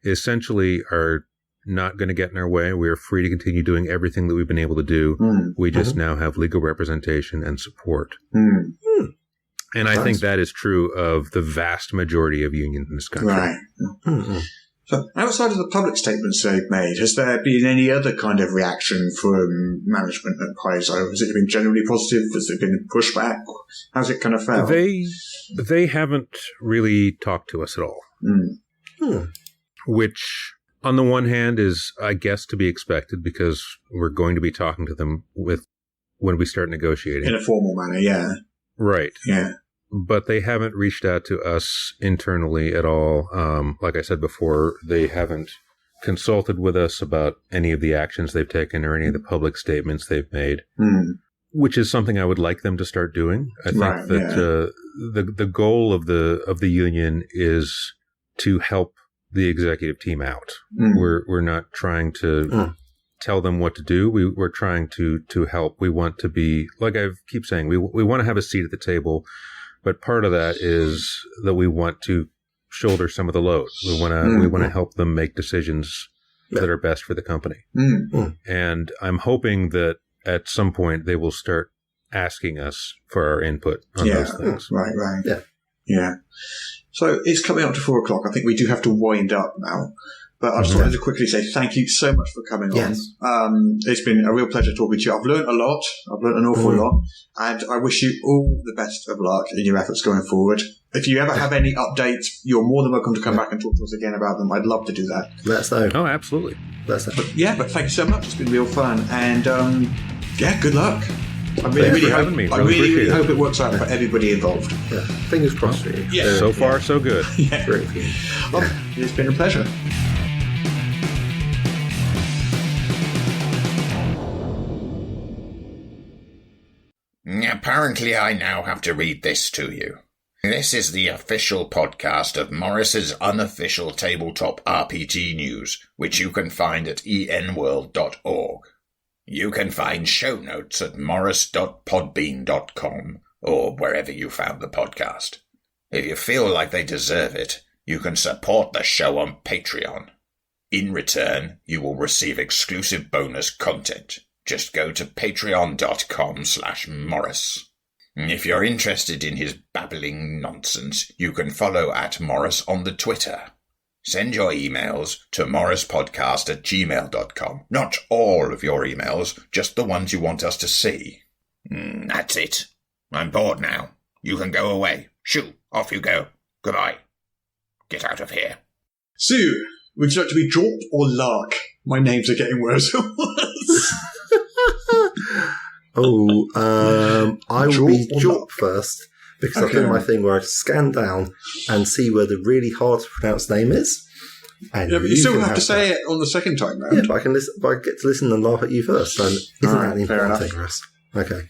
essentially are not going to get in our way. We are free to continue doing everything that we've been able to do. We just now have legal representation and support. And I think that is true of the vast majority of unions in this country. Right. So outside of the public statements they've made, has there been any other kind of reaction from management at Paizo? Has it been generally positive? Has there been pushback? How's it kind of felt? They haven't really talked to us at all. Which, on the one hand, is, I guess, to be expected, because we're going to be talking to them when we start negotiating. In a formal manner, yeah. Right. Yeah. But they haven't reached out to us internally at all. Like I said before, they haven't consulted with us about any of the actions they've taken or any of the public statements they've made, which is something I would like them to start doing. I think that the goal of the union is to help the executive team out. We're not trying to tell them what to do. We're trying to help. We want to be, like I keep saying, we want to have a seat at the table. But part of that is that we want to shoulder some of the load. We want to help them make decisions that are best for the company. And I'm hoping that at some point they will start asking us for our input on those things. Right. Yeah. So it's coming up to 4:00. I think we do have to wind up now. But I just wanted to quickly say thank you so much for coming on. It's been a real pleasure talking to you. I've learned a lot. I've learned an awful lot. And I wish you all the best of luck in your efforts going forward. If you ever have any updates, you're more than welcome to come back and talk to us again about them. I'd love to do that. Let us know. Oh, absolutely. Let us know. But thank you so much. It's been real fun. And good luck. I really hope it works out for everybody involved. Yeah. Fingers crossed for you. Yeah. So far, so good. Great for you. It's been a pleasure. Apparently, I now have to read this to you. This is the official podcast of Morris's unofficial tabletop RPG news, which you can find at enworld.org. You can find show notes at morris.podbean.com or wherever you found the podcast. If you feel like they deserve it, you can support the show on Patreon. In return, you will receive exclusive bonus content. Just go to patreon.com/Morris. If you're interested in his babbling nonsense, you can follow at Morris on the Twitter. Send your emails to morrispodcast@gmail.com. Not all of your emails, just the ones you want us to see. That's it. I'm bored now. You can go away. Shoo, off you go. Goodbye. Get out of here. Sue, would you like to be Jorp or Lark? My names are getting worse and worse. I will be Jorp first, because I've done my thing where I scan down and see where the really hard to pronounce name is. And yeah, but you still have to say it on the second time round. Yeah, but I can listen. But I get to listen and laugh at you first. So isn't that the fair important enough. thing, Russ? Okay.